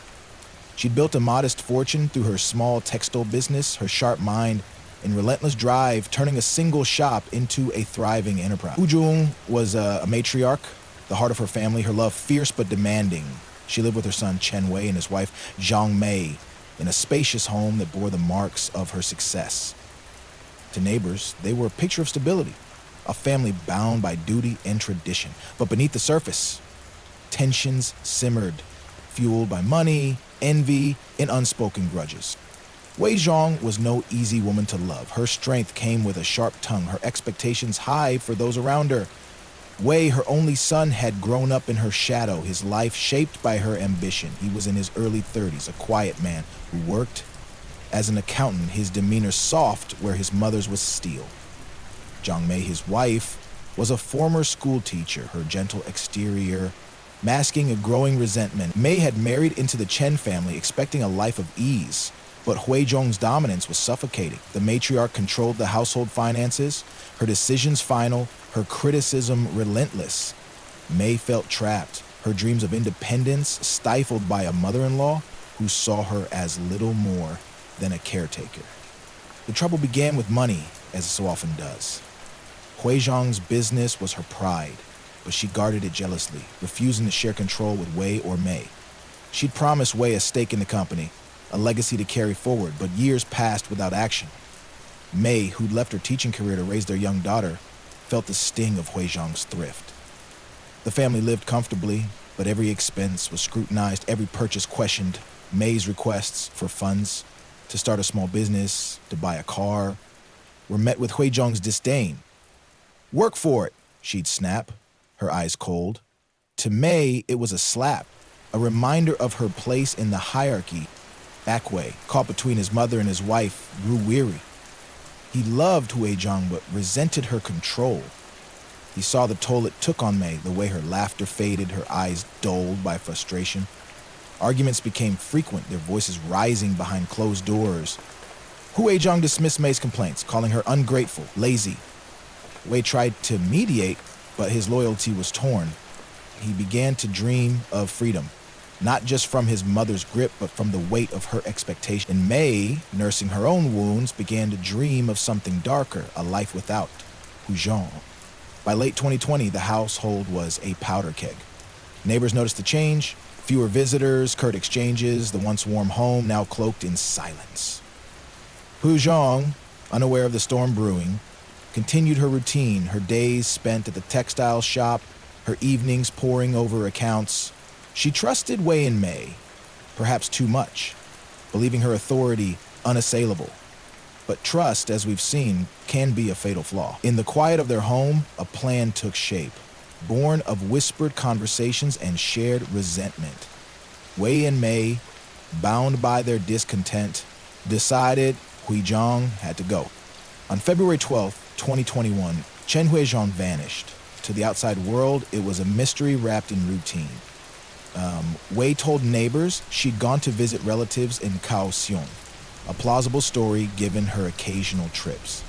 She'd built a modest fortune through her small textile business, her sharp mind and relentless drive turning a single shop into a thriving enterprise. Hu Jung was a matriarch, the heart of her family, her love fierce but demanding. She lived with her son Chen Wei and his wife Zhang Mei in a spacious home that bore the marks of her success. To neighbors, they were a picture of stability, a family bound by duty and tradition. But beneath the surface, tensions simmered, fueled by money, envy, and unspoken grudges. Wei Zhong was no easy woman to love. Her strength came with a sharp tongue, her expectations high for those around her. Wei, her only son, had grown up in her shadow, his life shaped by her ambition. He was in his early 30s, a quiet man who worked as an accountant, his demeanor soft where his mother's was steel. Zhang Mei, his wife, was a former school teacher, her gentle exterior masking a growing resentment. Mei had married into the Chen family, expecting a life of ease, but Huizhong's dominance was suffocating. The matriarch controlled the household finances, her decisions final, her criticism relentless. Mei felt trapped, her dreams of independence stifled by a mother-in-law who saw her as little more than a caretaker. The trouble began with money, as it so often does. Huizhong's business was her pride, but she guarded it jealously, refusing to share control with Wei or Mei. She'd promised Wei a stake in the company, a legacy to carry forward, but years passed without action. Mei, who'd left her teaching career to raise their young daughter, felt the sting of Huizhong's thrift. The family lived comfortably, but every expense was scrutinized, every purchase questioned. Mei's requests for funds to start a small business, to buy a car, were met with Huizhong's disdain. "Work for it," she'd snap, her eyes cold. To Mei, it was a slap, a reminder of her place in the hierarchy. Wei, caught between his mother and his wife, grew weary. He loved Huizhong but resented her control. He saw the toll it took on Mei, the way her laughter faded, her eyes dulled by frustration. Arguments became frequent, their voices rising behind closed doors. Huizhong dismissed Mei's complaints, calling her ungrateful, lazy. Wei tried to mediate, but his loyalty was torn. He began to dream of freedom, not just from his mother's grip, but from the weight of her expectation. And Mei, nursing her own wounds, began to dream of something darker, a life without Huizhong. By late 2020, the household was a powder keg. Neighbors noticed the change. Fewer visitors, curt exchanges, the once warm home now cloaked in silence. Huizhong, unaware of the storm brewing, continued her routine, her days spent at the textile shop, her evenings poring over accounts. She trusted Wei and Mei, perhaps too much, believing her authority unassailable. But trust, as we've seen, can be a fatal flaw. In the quiet of their home, a plan took shape, born of whispered conversations and shared resentment. Wei and Mei, bound by their discontent, decided Huizhong had to go. On February 12, 2021, Chen Huizhong vanished. To the outside world, it was a mystery wrapped in routine. Wei told neighbors she'd gone to visit relatives in Kaohsiung, a plausible story given her occasional trips.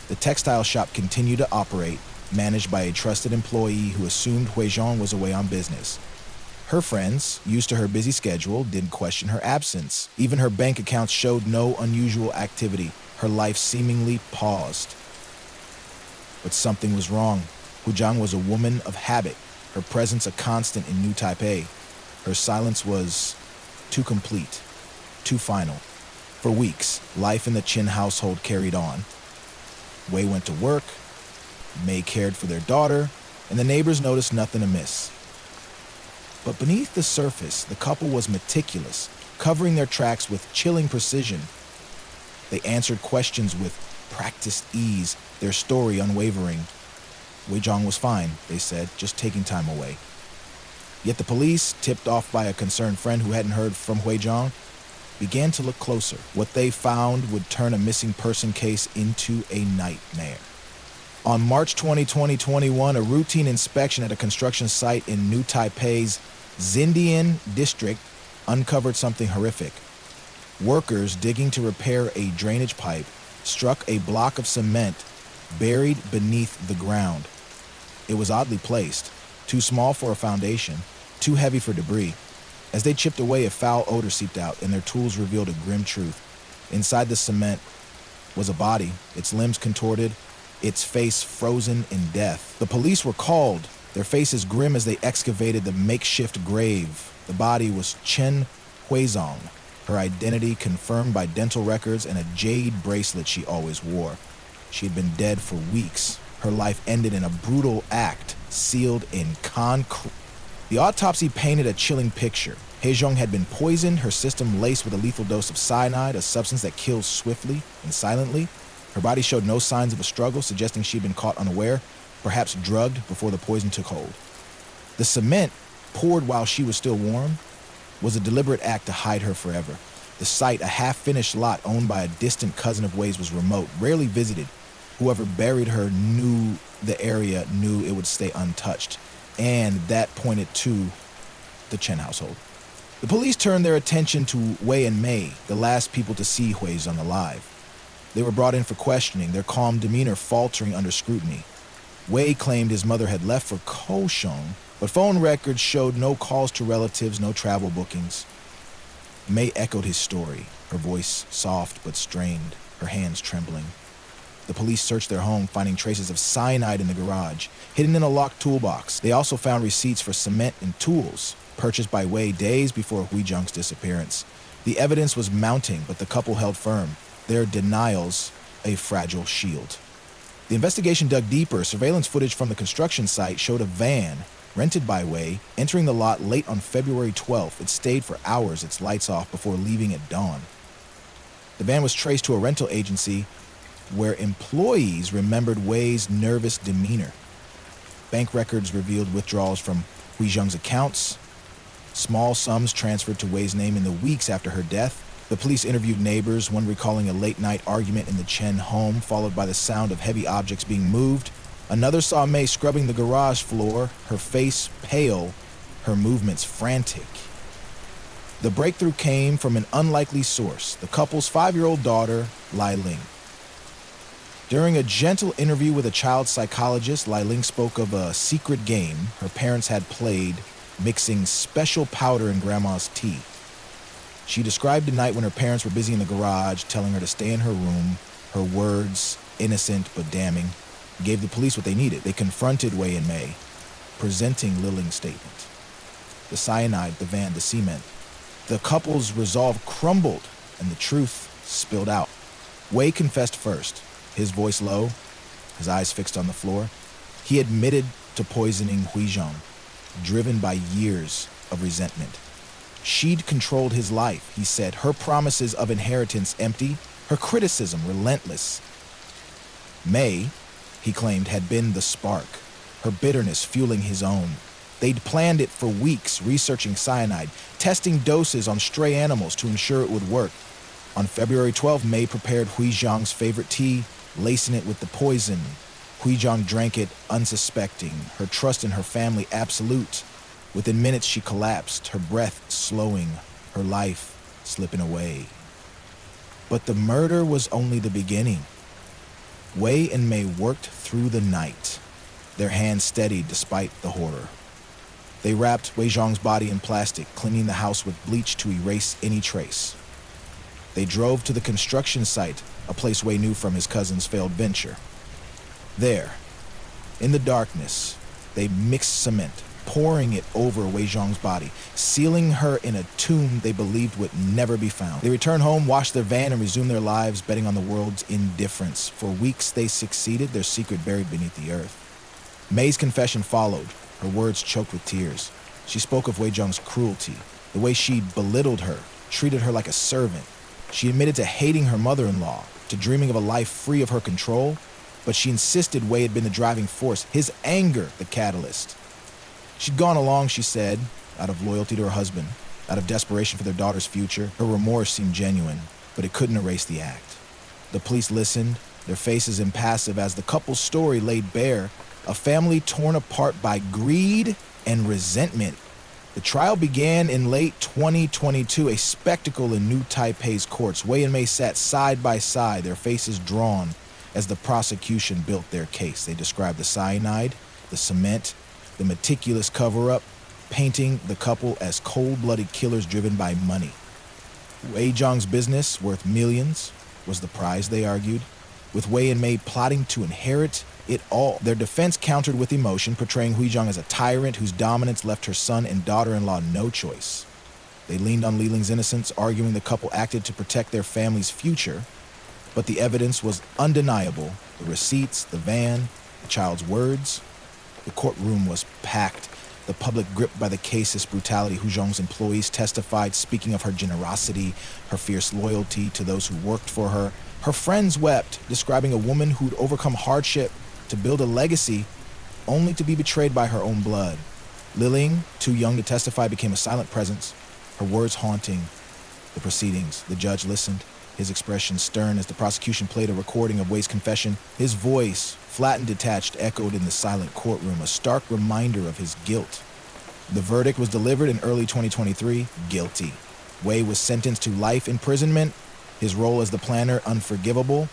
The textile shop continued to operate, managed by a trusted employee who assumed Huizhong was away on business. Her friends, used to her busy schedule, didn't question her absence. Even her bank accounts showed no unusual activity. Her life seemingly paused. But something was wrong. Huizhong was a woman of habit, her presence a constant in New Taipei. Her silence was too complete, too final. For weeks, life in the Qin household carried on. Wei went to work, Mei cared for their daughter, and the neighbors noticed nothing amiss. But beneath the surface, the couple was meticulous, covering their tracks with chilling precision. They answered questions with practiced ease, their story unwavering. Huizhong was fine, they said, just taking time away. Yet the police, tipped off by a concerned friend who hadn't heard from Huizhong, began to look closer. What they found would turn a missing person case into a nightmare. On March 20, 2021, a routine inspection at a construction site in New Taipei's Xindian district uncovered something horrific. Workers digging to repair a drainage pipe struck a block of cement buried beneath the ground. It was oddly placed, too small for a foundation, too heavy for debris. As they chipped away, a foul odor seeped out, and their tools revealed a grim truth. Inside the cement was a body, its limbs contorted, its face frozen in death. The police were called, their faces grim as they excavated the makeshift grave. The body was Chen Huizhong, her identity confirmed by dental records and a jade bracelet she always wore. She had been dead for weeks. Her life ended in a brutal act, sealed in concrete. The autopsy painted a chilling picture. Huizhong had been poisoned, her system laced with a lethal dose of cyanide, a substance that kills swiftly and silently. Her body showed no signs of a struggle, suggesting she'd been caught unaware, perhaps drugged before the poison took hold. The cement, poured while she was still warm, was a deliberate act to hide her forever. The site, a half-finished lot owned by a distant cousin of Wei's, was remote, rarely visited. Whoever buried her knew the area, knew it would stay untouched. And that pointed to the Chen household. The police turned their attention to Wei and Mei, the last people to see Huizhong alive. They were brought in for questioning, their calm demeanor faltering under scrutiny. Wei claimed his mother had left for Kaohsiung, but phone records showed no calls to relatives, no travel bookings. Mei echoed his story, her voice soft but strained, her hands trembling. The police searched their home, finding traces of cyanide in the garage, hidden in a locked toolbox. They also found receipts for cement and tools, purchased by Wei days before Huizhong's disappearance. The evidence was mounting, but the couple held firm, their denials a fragile shield. The investigation dug deeper. Surveillance footage from the construction site showed a van, rented by Wei, entering the lot late on February 12th. It stayed for hours, its lights off, before leaving at dawn. The van was traced to a rental agency where employees remembered Wei's nervous demeanor. Bank records revealed withdrawals from Hui Zheng's accounts, small sums transferred to Wei's name in the weeks after her death. The police interviewed neighbors, one recalling a late-night argument in the Chen home, followed by the sound of heavy objects being moved. Another saw Mei scrubbing the garage floor, her face pale, her movements frantic. The breakthrough came from an unlikely source, the couple's 5-year-old daughter, Lai Ling. During a gentle interview with a child psychologist, Lai Ling spoke of a secret game her parents had played, mixing special powder in Grandma's tea. She described a night when her parents were busy in the garage, telling her to stay in her room. Her words, innocent but damning, gave the police what they needed. They confronted Wei and Mei, presenting Liling's statement. The cyanide, the van, the cement. The couple's resolve crumbled, and the truth spilled out. Wei confessed first, his voice low, his eyes fixed on the floor. He admitted to poisoning Hui Zheng, driven by years of resentment. She'd controlled his life, he said, her promises of inheritance empty, her criticism relentless. Mei, he claimed, had been the spark, her bitterness fueling his own. They'd planned it for weeks, researching cyanide, testing doses on stray animals to ensure it would work. On February 12, Mei prepared Hui Zhang's favorite tea, lacing it with the poison. Hui Zhang drank it unsuspecting, her trust in her family absolute. Within minutes, she collapsed, her breath slowing, her life slipping away. But the murder was only the beginning. Wei and Mei worked through the night, their hands steady despite the horror. They wrapped Wei Zhang's body in plastic, cleaning the house with bleach to erase any trace. They drove to the construction site, a place Wei knew from his cousin's failed venture. There, in the darkness, they mixed cement, pouring it over Wei Zhang's body, sealing her in a tomb they believed would never be found. They returned home, washed their van, and resumed their lives, betting on the world's indifference. For weeks they succeeded, their secret buried beneath the earth. Mei's confession followed, her words choked with tears. She spoke of Wei Zhang's cruelty, the way she'd belittled her, treated her like a servant. She admitted to hating her mother-in-law, to dreaming of a life free of her control, but she insisted Wei had been the driving force, his anger the catalyst. She'd gone along, she said, out of loyalty to her husband, out of desperation for their daughter's future. Her remorse seemed genuine, but it couldn't erase the act. The police listened, their faces impassive as the couple's story laid bare, a family torn apart by greed and resentment. The trial began in late 2022, a spectacle in New Taipei's courts. Wei and Mei sat side by side, their faces drawn as the prosecution built their case. They described the cyanide, the cement, the meticulous cover-up, painting the couple as cold-blooded killers driven by money. Wei Zhang's business, worth millions, was the prize, they argued, with Wei and Mei plotting to inherit it all. Their defense countered with emotion, portraying Hui Zhang as a tyrant whose dominance left her son and daughter-in-law no choice. They leaned on Li Ling's innocence, arguing the couple acted to protect their family's future, but the evidence was undeniable. The receipts, the van, the child's words. The courtroom was packed, the public gripped by the case's brutality. Hu Zhong's employees testified, speaking of her generosity, her fierce loyalty to those who worked for her. Her friends wept, describing a woman who'd overcome hardship to build a legacy, only to be betrayed by her own blood. Li Ling, too young to testify, became a silent presence, her words haunting the proceedings. The judge listened, his expression stern as the prosecution played a recording of Wei's confession. His voice, flat and detached, echoed in the silent courtroom, a stark reminder of his guilt. The verdict was delivered in early 2023, guilty. Wei was sentenced to life imprisonment, his role as the planner unforgivable.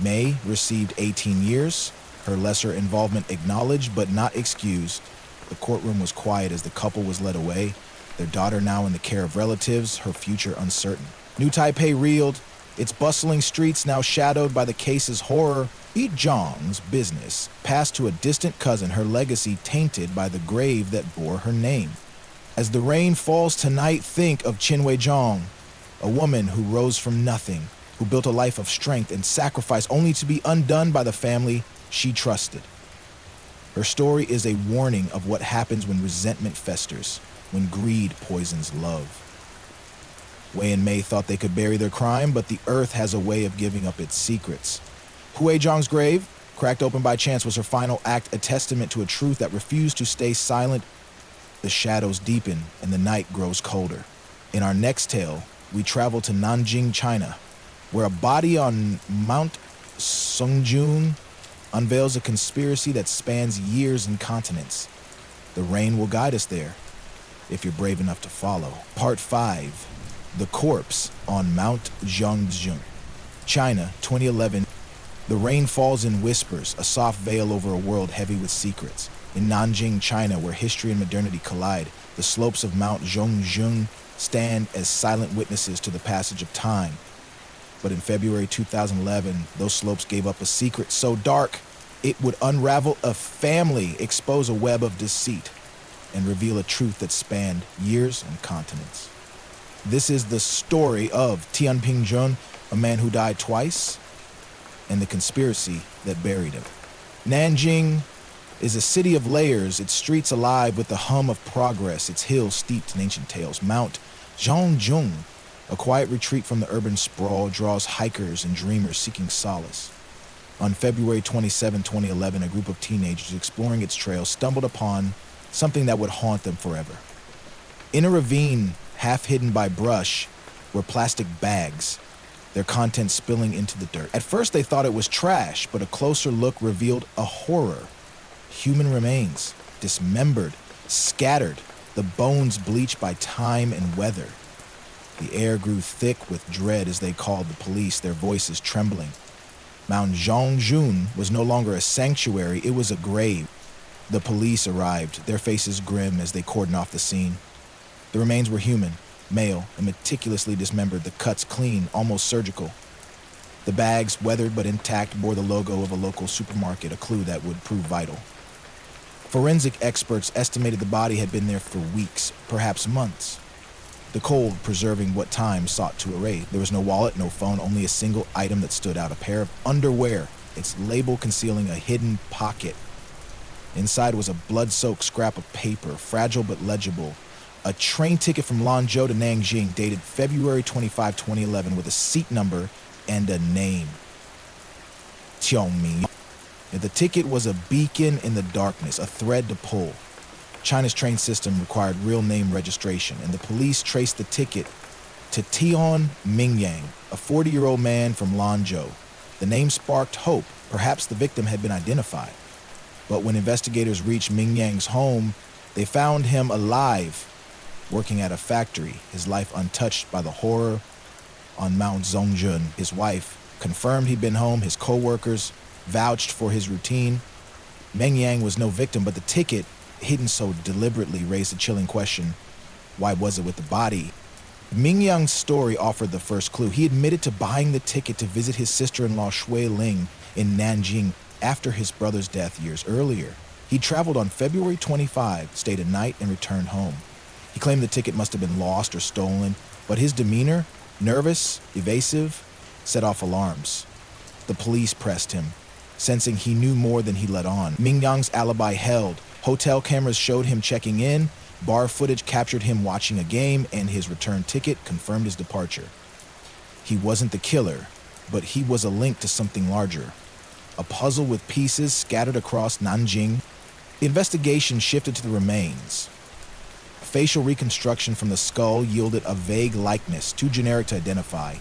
Mei received 18 years, her lesser involvement acknowledged but not excused. The courtroom was quiet as the couple was led away, their daughter now in the care of relatives, her future uncertain. New Taipei reeled, its bustling streets now shadowed by the case's horror. Hui Zhang's business passed to a distant cousin, her legacy tainted by the grave that bore her name. As the rain falls tonight, think of Qin Wei Zhang, a woman who rose from nothing, who built a life of strength and sacrifice only to be undone by the family she trusted. Her story is a warning of what happens when resentment festers, when greed poisons love. Wei and Mei thought they could bury their crime, but the earth has a way of giving up its secrets. Hui Zhang's grave, cracked open by chance, was her final act, a testament to a truth that refused to stay silent. The shadows deepen and the night grows colder. In our next tale, we travel to Nanjing, China, where a body on Mount Songjun unveils a conspiracy that spans years and continents. The rain will guide us there, if you're brave enough to follow. Part 5, The Corpse on Mount Zhongjun. China, 2011. The rain falls in whispers, a soft veil over a world heavy with secrets. In Nanjing, China, where history and modernity collide, the slopes of Mount Zhongjun stand as silent witnesses to the passage of time. But in February 2011, those slopes gave up a secret so dark, it would unravel a family, expose a web of deceit, and reveal a truth that spanned years and continents. This is the story of Tianping Jun, a man who died twice, and the conspiracy that buried him. Nanjing is a city of layers, its streets alive with the hum of progress, its hills steeped in ancient tales. Mount Zhongjun, a quiet retreat from the urban sprawl, draws hikers and dreamers seeking solace. On February 27, 2011, a group of teenagers exploring its trails stumbled upon something that would haunt them forever. In a ravine, half hidden by brush, were plastic bags, their contents spilling into the dirt. At first they thought it was trash, but a closer look revealed a horror. Human remains, dismembered, scattered, the bones bleached by time and weather. The air grew thick with dread as they called the police, their voices trembling. Mount Zhongjun was no longer a sanctuary, it was a grave. The police arrived, their faces grim as they cordoned off the scene. The remains were human, male, and meticulously dismembered, the cuts clean, almost surgical. The bags, weathered but intact, bore the logo of a local supermarket, a clue that would prove vital. Forensic experts estimated the body had been there for weeks, perhaps months. The cold preserving what time sought to erase. There was no wallet, no phone, only a single item that stood out, a pair of underwear, its label concealing a hidden pocket. Inside was a blood-soaked scrap of paper, fragile but legible. A train ticket from Lanzhou to Nanjing, dated February 25, 2011, with a seat number and a name. Qiongming. The ticket was a beacon in the darkness, a thread to pull. China's train system required real name registration, and the police traced the ticket to Tian Mingyang, a 40-year-old man from Lanzhou. The name sparked hope. Perhaps the victim had been identified. But when investigators reached Mingyang's home, they found him alive, working at a factory, his life untouched by the horror on Mount Zhongjun. His wife confirmed he'd been home, his co-workers vouched for his routine. Mingyang was no victim, but the ticket, hidden so deliberately, raised a chilling question. Why was it with the body? Mingyang's story offered the first clue. He admitted to buying the ticket to visit his sister-in-law Shui Ling in Nanjing after his brother's death years earlier. He traveled on February 25, stayed a night, and returned home. He claimed the ticket must have been lost or stolen, but his demeanor, nervous, evasive, set off alarms. The police pressed him, sensing he knew more than he let on. Mingyang's alibi held. Hotel cameras showed him checking in, bar footage captured him watching a game, and his return ticket confirmed his departure. He wasn't the killer, but he was a link to something larger. A puzzle with pieces scattered across Nanjing. The investigation shifted to the remains. Facial reconstruction from the skull yielded a vague likeness, too generic to identify.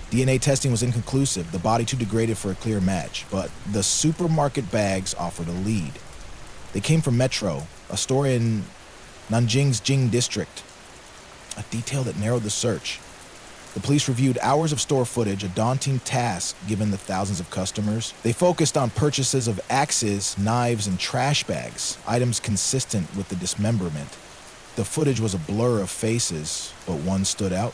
DNA testing was inconclusive, the body too degraded for a clear match, but the supermarket bags offered a lead. They came from Metro, a store in Nanjing's Jing district, a detail that narrowed the search. The police reviewed hours of store footage, a daunting task given the thousands of customers. They focused on purchases of axes, knives, and trash bags, items consistent with the dismemberment. The footage was a blur of faces, but one stood out.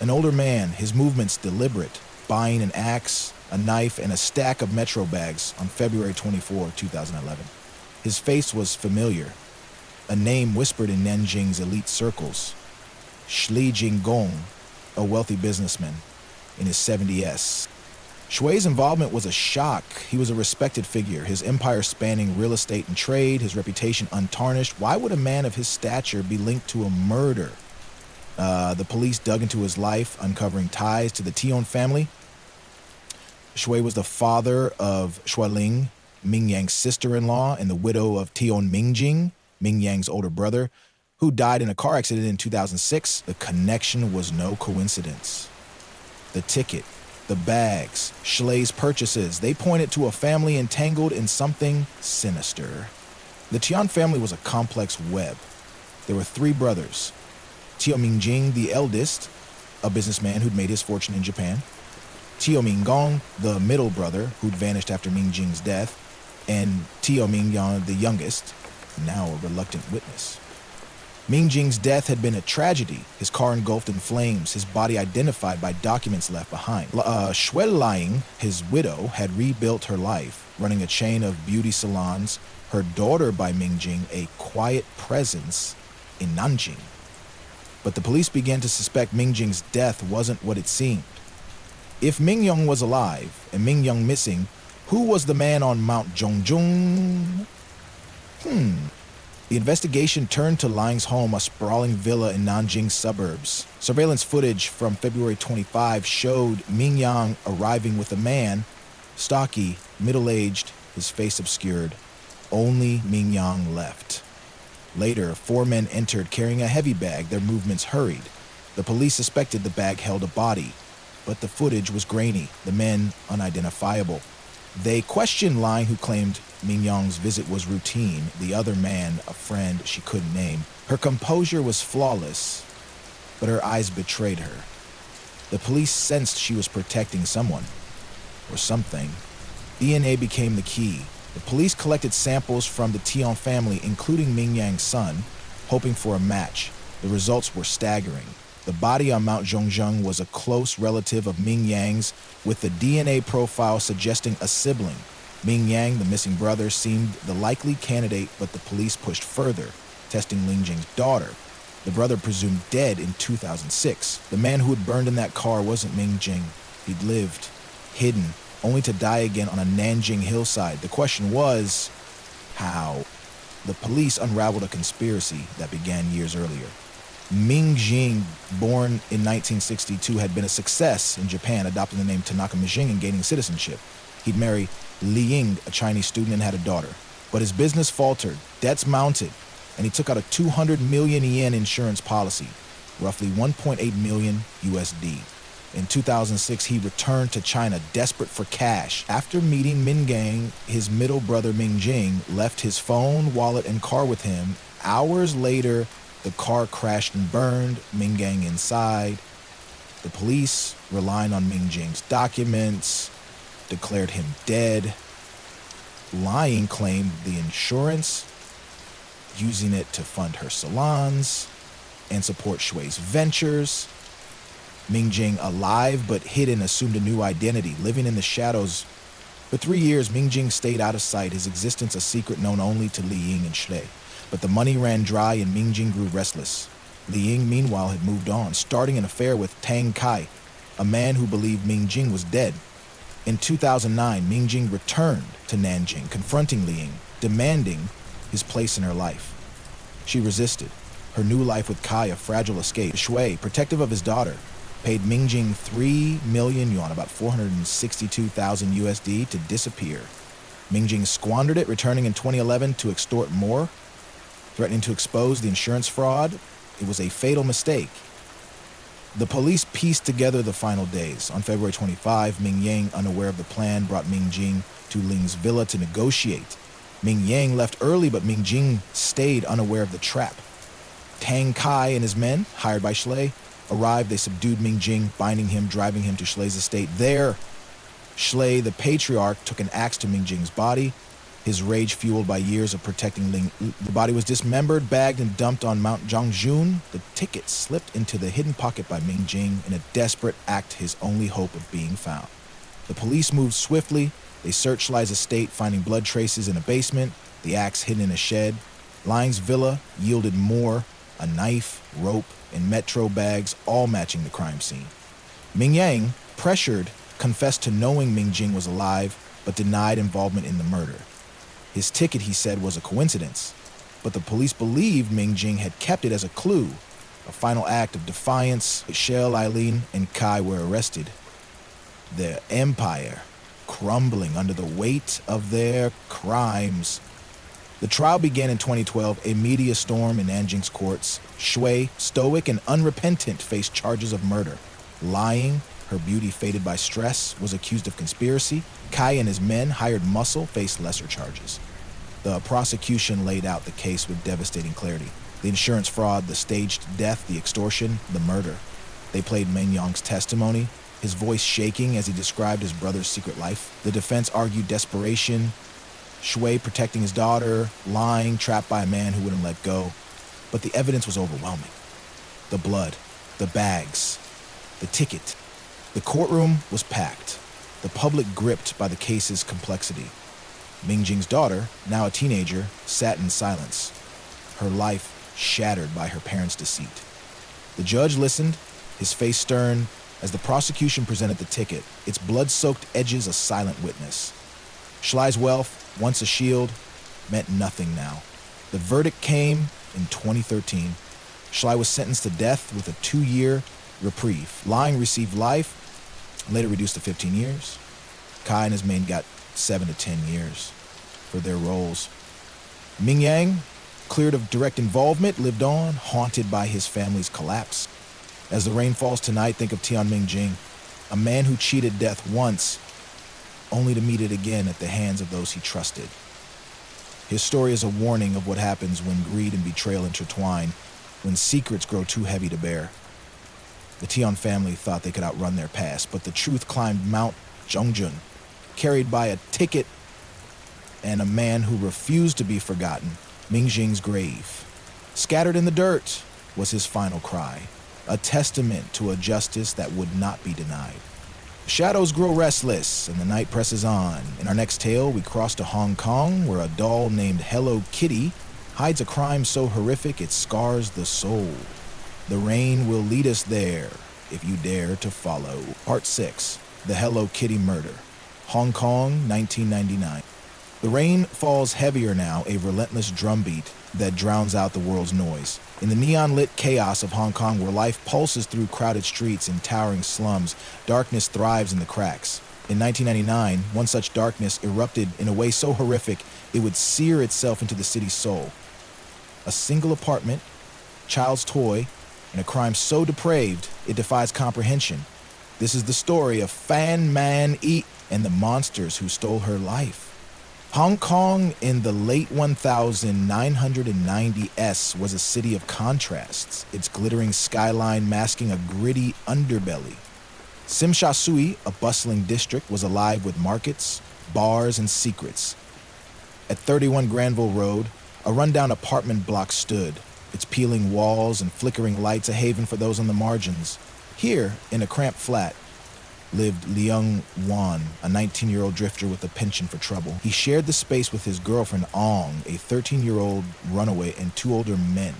An older man, his movements deliberate, buying an axe, a knife, and a stack of Metro bags on February 24, 2011. His face was familiar, a name whispered in Nanjing's elite circles. Shli Jinggong, a wealthy businessman in his 70s. Shui's involvement was a shock. He was a respected figure, his empire spanning real estate and trade, his reputation untarnished. Why would a man of his stature be linked to a murder? The police dug into his life, uncovering ties to the Tion family. Shui was the father of Shualing, Ming Yang's sister-in-law, and the widow of Tion Mingjing, Ming Yang's older brother, who died in a car accident in 2006. The connection was no coincidence. The ticket, the bags, Schlei's purchases, they pointed to a family entangled in something sinister. The Tian family was a complex web. There were 3 brothers. Tio Mingjing, the eldest, a businessman who'd made his fortune in Japan. Tio Minggong, the middle brother, who'd vanished after Mingjing's death. And Tio Mingyang, the youngest, now a reluctant witness. Mingjing's death had been a tragedy, his car engulfed in flames, his body identified by documents left behind. Shui Laing, his widow, had rebuilt her life, running a chain of beauty salons, her daughter by Mingjing a quiet presence in Nanjing. But the police began to suspect Mingjing's death wasn't what it seemed. If Mingyang was alive and Mingyang missing, who was the man on Mount Zhongjun? The investigation turned to Lang's home, a sprawling villa in Nanjing suburbs. Surveillance footage from February 25 showed Mingyang arriving with a man, stocky, middle-aged, his face obscured. Only Mingyang left. Later, 4 men entered carrying a heavy bag, their movements hurried. The police suspected the bag held a body, but the footage was grainy, the men unidentifiable. They questioned Lang, who claimed Mingyang's visit was routine, the other man, a friend she couldn't name. Her composure was flawless, but her eyes betrayed her. The police sensed she was protecting someone, or something. DNA became the key. The police collected samples from the Tion family, including Ming Yang's son, hoping for a match. The results were staggering. The body on Mount Zhongjung was a close relative of Ming Yang's, with the DNA profile suggesting a sibling. Ming Yang, the missing brother, seemed the likely candidate, but the police pushed further, testing Ling Jing's daughter. The brother presumed dead in 2006. The man who had burned in that car wasn't Ming Jing. He'd lived, hidden, only to die again on a Nanjing hillside. The question was, how? The police unraveled a conspiracy that began years earlier. Ming Jing, born in 1962, had been a success in Japan, adopting the name Tanaka Mijing and gaining citizenship. He'd marry Li Ying, a Chinese student, and had a daughter. But his business faltered, debts mounted, and he took out a 200 million yen insurance policy, roughly 1.8 million USD. In 2006, he returned to China, desperate for cash. After meeting Min Gang, his middle brother Ming Jing left his phone, wallet, and car with him. Hours later, the car crashed and burned, Ming Gang inside. The police, relying on Ming Jing's documents, declared him dead. Lying claimed the insurance, using it to fund her salons and support Shui's ventures. Ming Jing, alive but hidden, assumed a new identity, living in the shadows. For 3 years, Ming Jing stayed out of sight, his existence a secret known only to Li Ying and Shui. But the money ran dry and Ming Jing grew restless. Li Ying, meanwhile, had moved on, starting an affair with Tang Kai, a man who believed Ming Jing was dead. In 2009, Ming Jing returned to Nanjing, confronting Li Ying, demanding his place in her life. She resisted. Her new life with Kai a fragile escape. Shui, protective of his daughter, paid Ming Jing 3 million yuan, about 462,000 USD, to disappear. Ming Jing squandered it, returning in 2011 to extort more, threatening to expose the insurance fraud. It was a fatal mistake. The police pieced together the final days. On February 25, Ming Yang, unaware of the plan, brought Ming Jing to Ling's villa to negotiate. Ming Yang left early, but Ming Jing stayed unaware of the trap. Tang Kai and his men, hired by Shui, arrived. They subdued Ming Jing, binding him, driving him to Shui's estate. There, Shui, the patriarch, took an axe to Ming Jing's body, his rage fueled by years of protecting Ling. The body was dismembered, bagged, and dumped on Mount Zhongjun. The ticket slipped into the hidden pocket by Ming Jing in a desperate act, his only hope of being found. The police moved swiftly. They searched Shui's estate, finding blood traces in a basement, the axe hidden in a shed. Lang's villa yielded more, a knife, rope, and metro bags, all matching the crime scene. Ming Yang, pressured, confessed to knowing Ming Jing was alive, but denied involvement in the murder. His ticket, he said, was a coincidence, but the police believed Ming Jing had kept it as a clue, A final act of defiance, Shell, Eileen, and Kai were arrested. Their empire crumbling under the weight of their crimes. The trial began in 2012, a media storm in Nanjing's courts. Shui, stoic and unrepentant, faced charges of murder. Lying, her beauty faded by stress, was accused of conspiracy. Kai and his men, hired muscle, faced lesser charges. The prosecution laid out the case with devastating clarity. The insurance fraud, the staged death, the extortion, the murder. They played Mengyong's testimony, his voice shaking as he described his brother's secret life. The defense argued desperation, Shui protecting his daughter, lying, trapped by a man who wouldn't let go. But the evidence was overwhelming. The blood, the bags, the ticket. The courtroom was packed, the public gripped by the case's complexity. Mingjing's daughter, now a teenager, sat in silence, her life shattered by her parents' deceit. The judge listened, his face stern, as the prosecution presented the ticket, its blood-soaked edges a silent witness. Schley's wealth, once a shield, meant nothing now. The verdict came in 2013. Schley was sentenced to death with a 2-year reprieve. Lying received life, later reduced to 15 years. Kai and his men got 7 to 10 years for their roles. Ming Yang, cleared of direct involvement, lived on, haunted by his family's collapse. As the rain falls tonight, think of Tian Mingjing, a man who cheated death once, only to meet it again at the hands of those he trusted. His story is a warning of what happens when greed and betrayal intertwine, when secrets grow too heavy to bear. The Tian family thought they could outrun their past, but the truth climbed Mount Zhongjun, carried by a ticket and a man who refused to be forgotten, Mingjing's grave. Scattered in the dirt was his final cry, a testament to a justice that would not be denied. Shadows grow restless, and the night presses on. In our next tale, we cross to Hong Kong, where a doll named Hello Kitty hides a crime so horrific it scars the soul. The rain will lead us there, if you dare to follow. Part 6, The Hello Kitty Murder. Hong Kong, 1999. The rain falls heavier now, a relentless drumbeat that drowns out the world's noise. In the neon-lit chaos of Hong Kong, where life pulses through crowded streets and towering slums, darkness thrives in the cracks. In 1999, one such darkness erupted in a way so horrific it would sear itself into the city's soul. A single apartment, child's toy, and a crime so depraved it defies comprehension. This is the story of Fan Man Yi and the monsters who stole her life. Hong Kong in the late 1990s was a city of contrasts, its glittering skyline masking a gritty underbelly. Tsim Sha Tsui, a bustling district, was alive with markets, bars, and secrets. At 31 Granville Road, a rundown apartment block stood, its peeling walls and flickering lights a haven for those on the margins. Here, in a cramped flat, lived Leung Wan, a 19-year-old drifter with a penchant for trouble. He shared the space with his girlfriend Ong, a 13-year-old runaway, and 2 older men.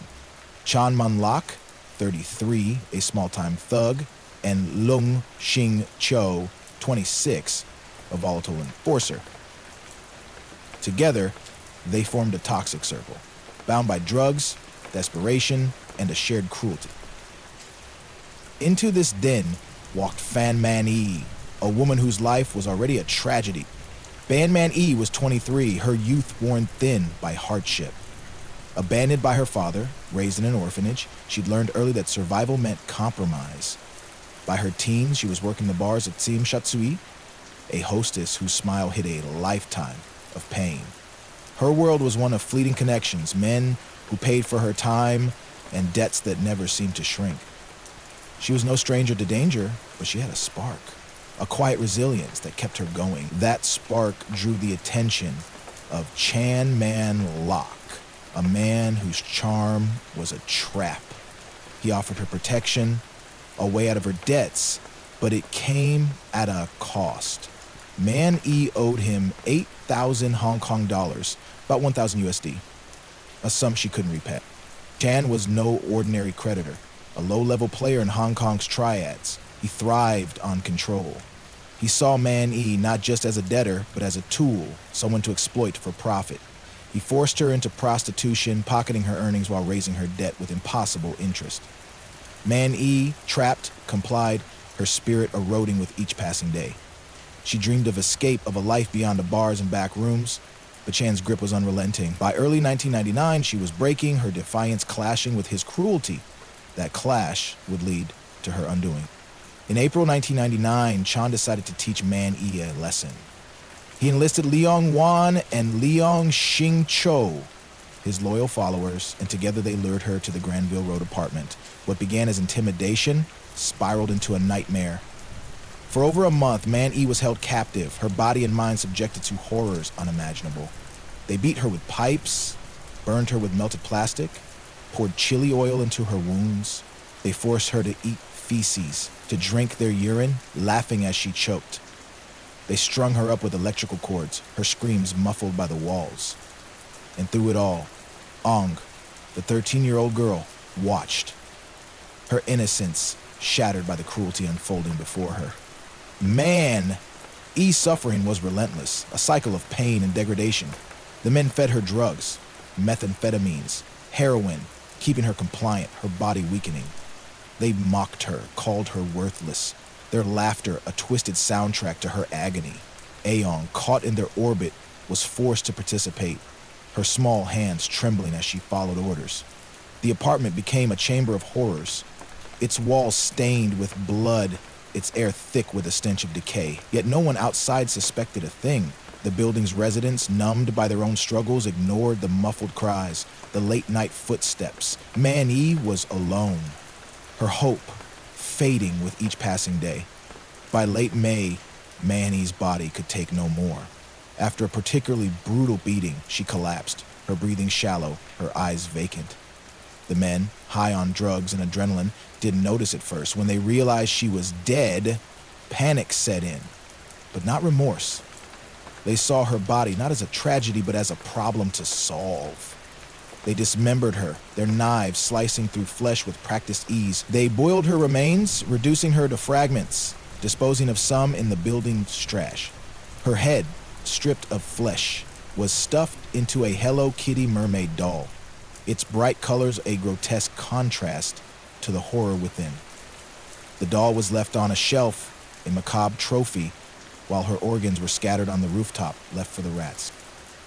Chan Man Lak, 33, a small-time thug, and Lung Xing Cho, 26, a volatile enforcer. Together, they formed a toxic circle, bound by drugs, desperation, and a shared cruelty. Into this den walked Fan Man Yi, a woman whose life was already a tragedy. Fan Man Yi was 23, her youth worn thin by hardship. Abandoned by her father, raised in an orphanage, she'd learned early that survival meant compromise. By her teens, she was working the bars at Tsim Sha Tsui, a hostess whose smile hid a lifetime of pain. Her world was one of fleeting connections, men who paid for her time, and debts that never seemed to shrink. She was no stranger to danger, but she had a spark, a quiet resilience that kept her going. That spark drew the attention of Chan Man Lak, a man whose charm was a trap. He offered her protection, a way out of her debts, but it came at a cost. Man E owed him 8,000 Hong Kong dollars, about 1,000 USD, a sum she couldn't repay. Chan was no ordinary creditor, a low-level player in Hong Kong's triads. He thrived on control. He saw Man E not just as a debtor, but as a tool, someone to exploit for profit. He forced her into prostitution, pocketing her earnings while raising her debt with impossible interest. Man E, trapped, complied, her spirit eroding with each passing day. She dreamed of escape, of a life beyond the bars and back rooms, but Chan's grip was unrelenting. By early 1999, she was breaking, her defiance clashing with his cruelty. That clash would lead to her undoing. In April 1999, Chan decided to teach Man E a lesson. He enlisted Leong Wan and Leong Xing Cho, his loyal followers, and together they lured her to the Granville Road apartment. What began as intimidation spiraled into a nightmare. For over a month, Man E was held captive, her body and mind subjected to horrors unimaginable. They beat her with pipes, burned her with melted plastic, poured chili oil into her wounds. They forced her to eat feces, to drink their urine, laughing as she choked. They strung her up with electrical cords, her screams muffled by the walls. And through it all, Ong, the 13-year-old girl, watched, her innocence shattered by the cruelty unfolding before her. Man E's suffering was relentless, a cycle of pain and degradation. The men fed her drugs, methamphetamines, heroin, keeping her compliant, her body weakening. They mocked her, called her worthless, their laughter a twisted soundtrack to her agony. Aeon, caught in their orbit, was forced to participate, her small hands trembling as she followed orders. The apartment became a chamber of horrors, its walls stained with blood, its air thick with a stench of decay. Yet no one outside suspected a thing. The building's residents, numbed by their own struggles, ignored the muffled cries, the late-night footsteps. Man E was alone, her hope fading with each passing day. By late May, Man E's body could take no more. After a particularly brutal beating, she collapsed, her breathing shallow, her eyes vacant. The men, high on drugs and adrenaline, didn't notice at first. When they realized she was dead, panic set in, but not remorse. They saw her body not as a tragedy, but as a problem to solve. They dismembered her, their knives slicing through flesh with practiced ease. They boiled her remains, reducing her to fragments, disposing of some in the building's trash. Her head, stripped of flesh, was stuffed into a Hello Kitty mermaid doll, its bright colors a grotesque contrast to the horror within. The doll was left on a shelf, a macabre trophy, while her organs were scattered on the rooftop, left for the rats.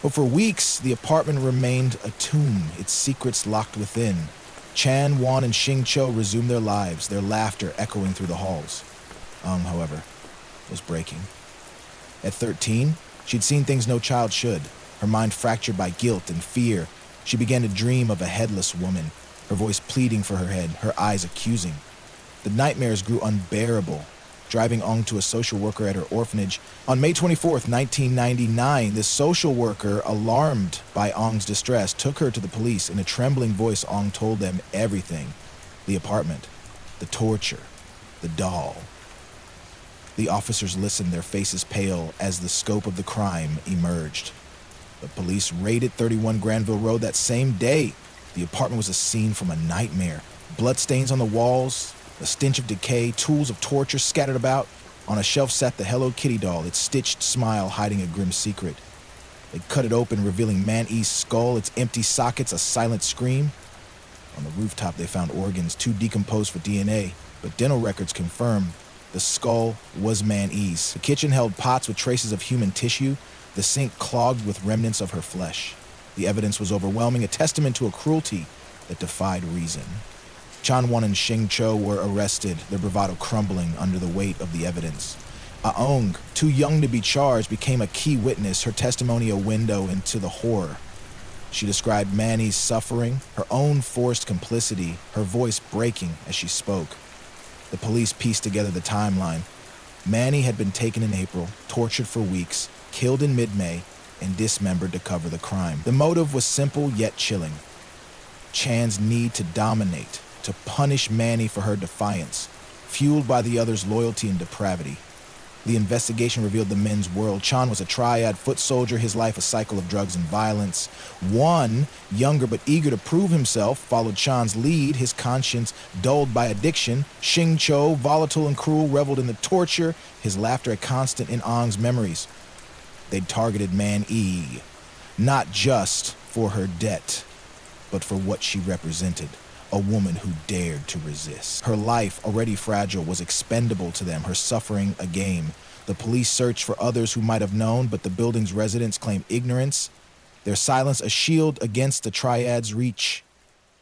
But for weeks, the apartment remained a tomb, its secrets locked within. Chan, Wan, and Xing Cho resumed their lives, their laughter echoing through the halls. However, was breaking. At 13, she'd seen things no child should, her mind fractured by guilt and fear. She began to dream of a headless woman, her voice pleading for her head, her eyes accusing. The nightmares grew unbearable, driving Ong to a social worker at her orphanage. On May 24th, 1999, the social worker, alarmed by Ong's distress, took her to the police. In a trembling voice, Ong told them everything. The apartment, the torture, the doll. The officers listened, their faces pale, as the scope of the crime emerged. The police raided 31 Granville Road that same day. The apartment was a scene from a nightmare. Bloodstains on the walls, a stench of decay, tools of torture scattered about. On a shelf sat the Hello Kitty doll, its stitched smile hiding a grim secret. They cut it open, revealing Man E's skull, its empty sockets a silent scream. On the rooftop, they found organs, too decomposed for DNA, but dental records confirmed the skull was Man E's. The kitchen held pots with traces of human tissue, the sink clogged with remnants of her flesh. The evidence was overwhelming, a testament to a cruelty that defied reason. Chan Wan and Xing Cho were arrested, their bravado crumbling under the weight of the evidence. Aung, too young to be charged, became a key witness, her testimony a window into the horror. She described Manny's suffering, her own forced complicity, her voice breaking as she spoke. The police pieced together the timeline. Manny had been taken in April, tortured for weeks, killed in mid-May, and dismembered to cover the crime. The motive was simple yet chilling. Chan's need to dominate, to punish Manny for her defiance, fueled by the other's loyalty and depravity. The investigation revealed the men's world. Chan was a triad foot soldier, his life a cycle of drugs and violence. One, younger but eager to prove himself, followed Chan's lead, his conscience dulled by addiction. Xing Cho, volatile and cruel, reveled in the torture, his laughter a constant in Ong's memories. They'd targeted Man E, not just for her debt, but for what she represented. a woman who dared to resist. Her life, already fragile, was expendable to them, her suffering a game. The police searched for others who might have known, but the building's residents claimed ignorance, their silence a shield against the triad's reach.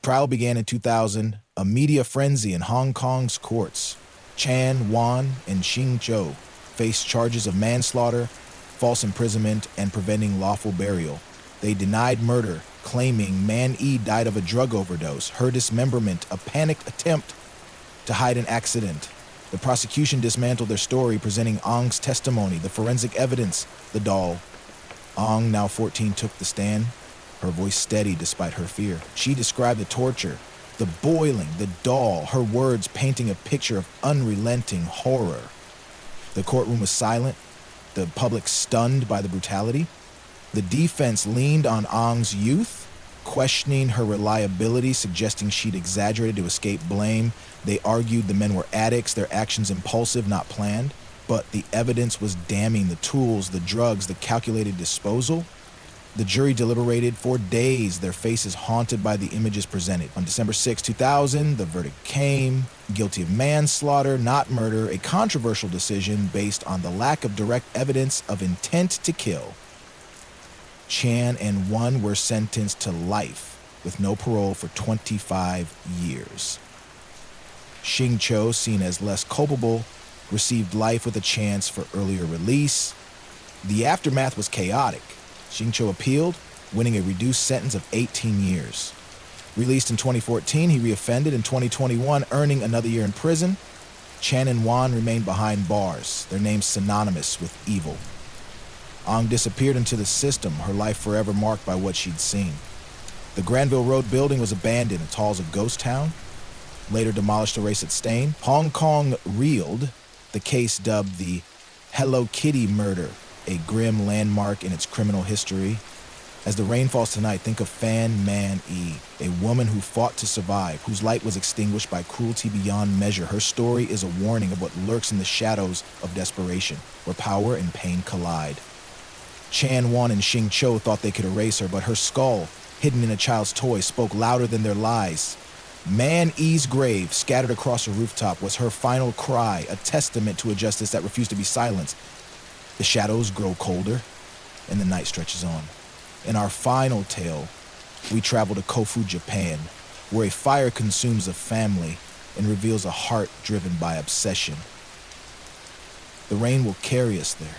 Trial began in 2000, a media frenzy in Hong Kong's courts. Chan, Wan, and Xing Zhou faced charges of manslaughter, false imprisonment, and preventing lawful burial. They denied murder, claiming Man E died of a drug overdose, her dismemberment, a panicked attempt to hide an accident. The prosecution dismantled their story, presenting Ong's testimony, the forensic evidence, the doll. Ong, now 14, took the stand, her voice steady despite her fear. She described the torture, the boiling, the doll, her words painting a picture of unrelenting horror. The courtroom was silent, the public stunned by the brutality. The defense leaned on Ong's youth, questioning her reliability, suggesting she'd exaggerated to escape blame. They argued the men were addicts, their actions impulsive, not planned. But the evidence was damning, the tools, the drugs, the calculated disposal. The jury deliberated for days, their faces haunted by the images presented. On December 6, 2000, the verdict came. Guilty of manslaughter, not murder, a controversial decision based on the lack of direct evidence of intent to kill. Chan and Wan were sentenced to life with no parole for 25 years. Xing Zhou, seen as less culpable, received life with a chance for earlier release. The aftermath was chaotic. Xing Zhou appealed, winning a reduced sentence of 18 years. Released in 2014, he reoffended in 2021, earning another year in prison. Chan and Wan remained behind bars, their names synonymous with evil. Ong disappeared into the system, her life forever marked by what she'd seen. The Granville Road building was abandoned, its halls a ghost town, later demolished to erase its stain. Hong Kong reeled, the case dubbed the Hello Kitty murder, a grim landmark in its criminal history. As the rain falls tonight, think of Fan Man E, a woman who fought to survive, whose light was extinguished by cruelty beyond measure. Her story is a warning of what lurks in the shadows of desperation, where power and pain collide. Chan, Wan, and Xing Zhou thought they could erase her, but her skull, hidden in a child's toy, spoke louder than their lies. Man E's grave, scattered across a rooftop, was her final cry, a testament to a justice that refused to be silenced. The shadows grow colder, and the night stretches on. In our final tale, we travel to Kofu, Japan, where a fire consumes a family and reveals a heart driven by obsession. The rain will carry us there,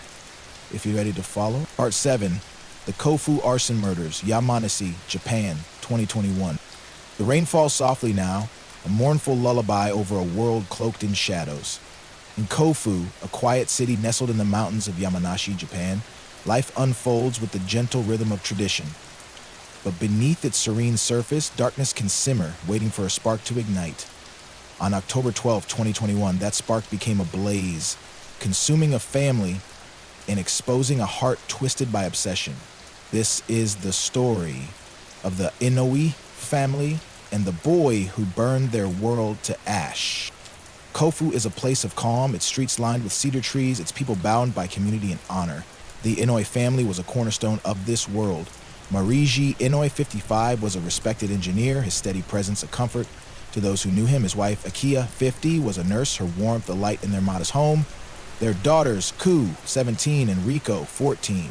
if you're ready to follow. Part 7, The Kofu Arson Murders, Yamanashi, Japan, 2021. The rain falls softly now, a mournful lullaby over a world cloaked in shadows. In Kofu, a quiet city nestled in the mountains of Yamanashi, Japan, life unfolds with the gentle rhythm of tradition. But beneath its serene surface, darkness can simmer, waiting for a spark to ignite. On October 12, 2021, that spark became a blaze, consuming a family and exposing a heart twisted by obsession. This is the story of the Inoue family and the boy who burned their world to ash. Kofu is a place of calm, its streets lined with cedar trees, its people bound by community and honor. The Inoue family was a cornerstone of this world. Mariji Inoue, 55, was a respected engineer, his steady presence a comfort to those who knew him. His wife, Akia, 50, was a nurse, her warmth a light in their modest home. Their daughters, Ku, 17, and Riko, 14,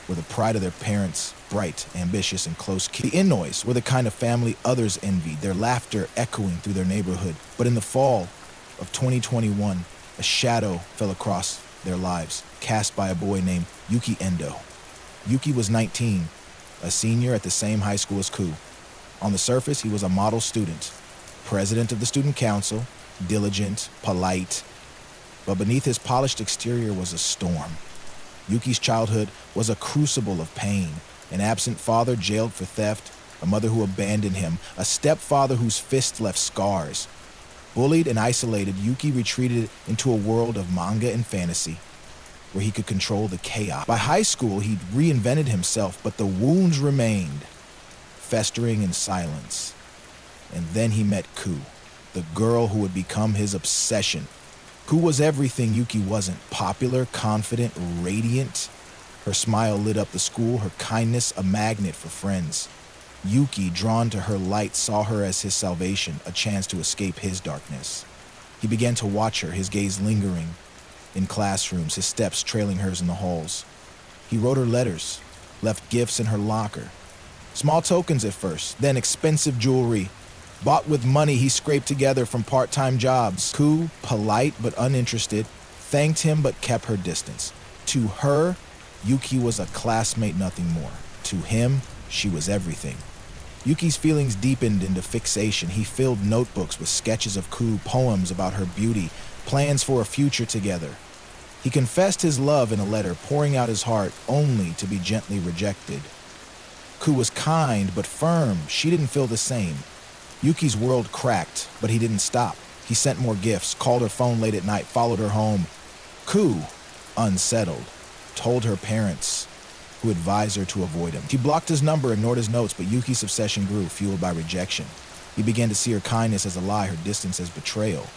were the pride of their parents, bright, ambitious, and close. The Inoues were the kind of family others envied, their laughter echoing through their neighborhood. But in the fall of 2021, a shadow fell across their lives, cast by a boy named Yuki Endo. Yuki was 19, a senior at the same high school as Ku. On the surface, he was a model student, president of the student council, diligent, polite, but beneath his polished exterior was a storm. Yuki's childhood was a crucible of pain, an absent father jailed for theft, a mother who abandoned him, a stepfather whose fist left scars. Bullied and isolated, Yuki retreated into a world of manga and fantasy, where he could control the chaos. By high school, he'd reinvented himself, but the wounds remained, festering in silence. And then he met Ku, the girl who would become his obsession. Ku was everything Yuki wasn't: popular, confident, radiant. Her smile lit up the school, her kindness a magnet for friends. Yuki, drawn to her light, saw her as his salvation, a chance to escape his darkness. He began to watch her, his gaze lingering in classrooms, his steps trailing hers in the halls. He wrote her letters, left gifts in her locker. Small tokens at first, then expensive jewelry, bought with money he scraped together from part-time jobs. Ku, polite but uninterested, thanked him but kept her distance. To her, Yuki was a classmate, nothing more. To him, she was everything. Yuki's feelings deepened into fixation. He filled notebooks with sketches of Ku, poems about her beauty, plans for a future together. He confessed his love in a letter, pouring out his heart, only to be gently rejected. Ku was kind but firm. She didn't feel the same. Yuki's world cracked, but he didn't stop. He sent more gifts, called her phone late at night, followed her home. Ku, unsettled, told her parents, who advised her to avoid him. She blocked his number, ignored his notes, but Yuki's obsession grew, fueled by rejection. He began to see her kindness as a lie, her distance as betrayal.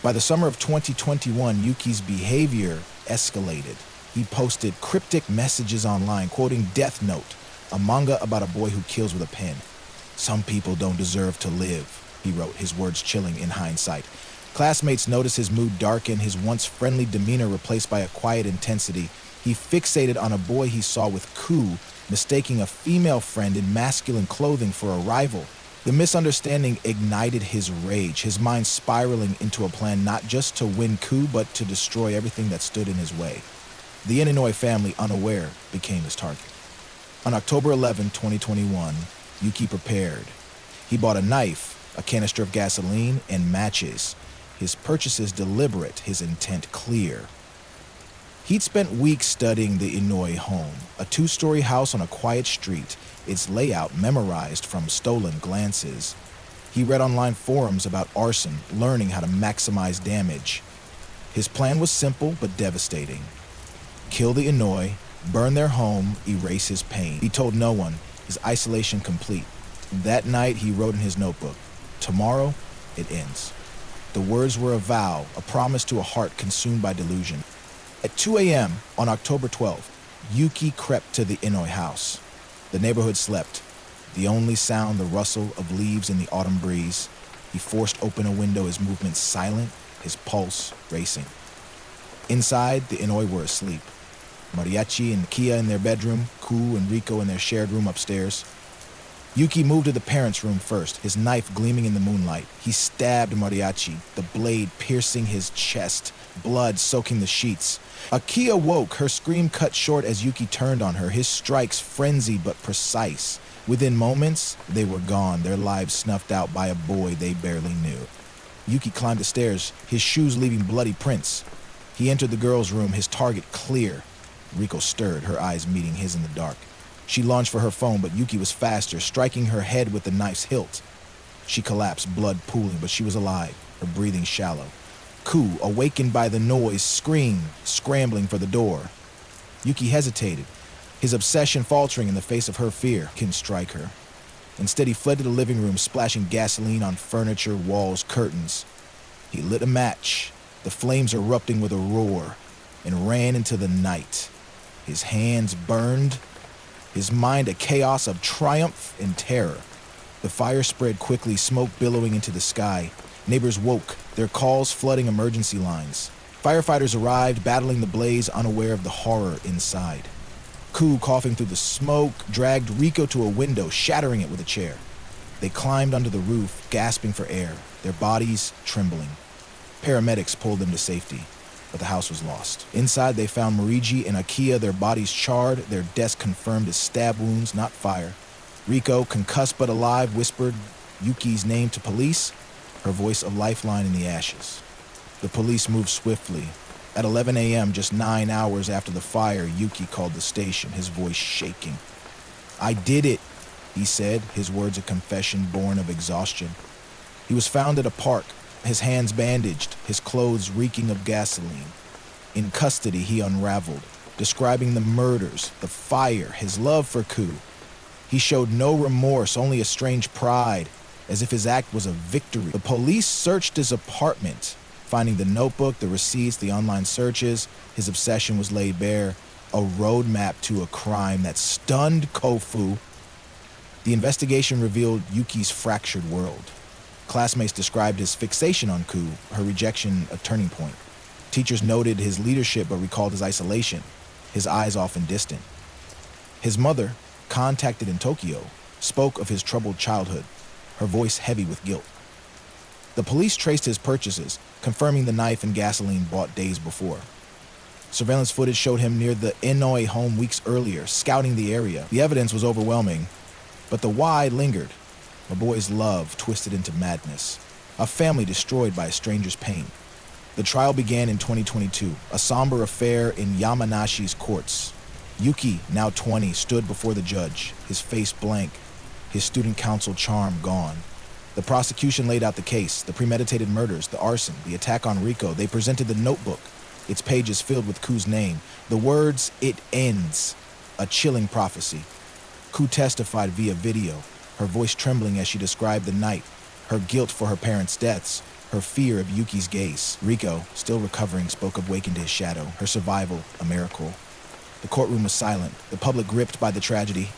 By the summer of 2021, Yuki's behavior escalated. He posted cryptic messages online, quoting Death Note, a manga about a boy who kills with a pen. "Some people don't deserve to live," he wrote, his words chilling in hindsight. Classmates noticed his mood darken, his once friendly demeanor replaced by a quiet intensity. He fixated on a boy he saw with Ku, mistaking a female friend in masculine clothing for a rival. The misunderstanding ignited his rage, his mind spiraling into a plan not just to win Ku, but to destroy everything that stood in his way. The Inouye family, unaware, became his target. On October 11, 2021, Yuki prepared. He bought a knife, a canister of gasoline, and matches. His purchases deliberate, his intent clear. He'd spent weeks studying the Inouye home, a two-story house on a quiet street, its layout memorized from stolen glances. He read online forums about arson, learning how to maximize damage. His plan was simple but devastating. Kill the Inouye, burn their home, erase his pain. He told no one, his isolation complete. That night, he wrote in his notebook, "Tomorrow, it ends." The words were a vow, a promise to a heart consumed by delusion. At 2 a.m. on October 12th, Yuki crept to the Inouye house. The neighborhood slept, the only sound the rustle of leaves in the autumn breeze. He forced open a window, his movements silent, his pulse racing. Inside, the Inouye were asleep. Mariachi and Kia in their bedroom, Ku and Rico in their shared room upstairs. Yuki moved to the parents' room first, his knife gleaming in the moonlight. He stabbed Mariachi, the blade piercing his chest, blood soaking the sheets. Akia woke, her scream cut short as Yuki turned on her, his strikes frenzied but precise. Within moments, they were gone, their lives snuffed out by a boy they barely knew. Yuki climbed the stairs, his shoes leaving bloody prints. He entered the girl's room, his target clear. Rico stirred, her eyes meeting his in the dark. She launched for her phone, but Yuki was faster, striking her head with the knife's hilt. She collapsed, blood pooling, but she was alive, her breathing shallow. Ku, awakened by the noise, screamed, scrambling for the door. Yuki hesitated, his obsession faltering in the face of her fear. He couldn't strike her. Instead, he fled to the living room, splashing gasoline on furniture, walls, curtains. He lit a match, the flames erupting with a roar, and ran into the night. His hands burned, his mind a chaos of triumph and terror. The fire spread quickly, smoke billowing into the sky. Neighbors woke, their calls flooding emergency lines. Firefighters arrived, battling the blaze, unaware of the horror inside. Ku, coughing through the smoke, dragged Rico to a window, shattering it with a chair. They climbed onto the roof, gasping for air, their bodies trembling. Paramedics pulled them to safety, but the house was lost. Inside, they found Mariji and Akia, their bodies charred, their deaths confirmed as stab wounds, not fire. Rico, concussed but alive, whispered Yuki's name to police, her voice a lifeline in the ashes. The police moved swiftly. At 11 a.m., just 9 hours after the fire, Yuki called the station, his voice shaking. "I did it," he said, his words a confession born of exhaustion. He was found at a park, his hands bandaged, his clothes reeking of gasoline. In custody, he unraveled, describing the murders, the fire, his love for Ku. He showed no remorse, only a strange pride, as if his act was a victory. The police searched his apartment, finding the notebook, the receipts, the online searches. His obsession was laid bare, a roadmap to a crime that stunned Kofu. The investigation revealed Yuki's fractured world. Classmates described his fixation on Ku, her rejection a turning point. Teachers noted his leadership but recalled his isolation, his eyes often distant. His mother, contacted in Tokyo, spoke of his troubled childhood, her voice heavy with guilt. The police traced his purchases, confirming the knife and gasoline bought days before. Surveillance footage showed him near the Inouye home weeks earlier, scouting the area. The evidence was overwhelming, but the why lingered. A boy's love twisted into madness. A family destroyed by a stranger's pain. The trial began in 2022, a somber affair in Yamanashi's courts. Yuki, now 20, stood before the judge, his face blank, his student council charm gone. The prosecution laid out the case, the premeditated murders, the arson, the attack on Rico. They presented the notebook, its pages filled with Ku's name. The words, "It ends," a chilling prophecy. Ku testified via video, her voice trembling as she described the night, her guilt for her parents' deaths, her fear of Yuki's gaze. Rico, still recovering, spoke of waking to his shadow, her survival a miracle. The courtroom was silent, the public gripped by the tragedy.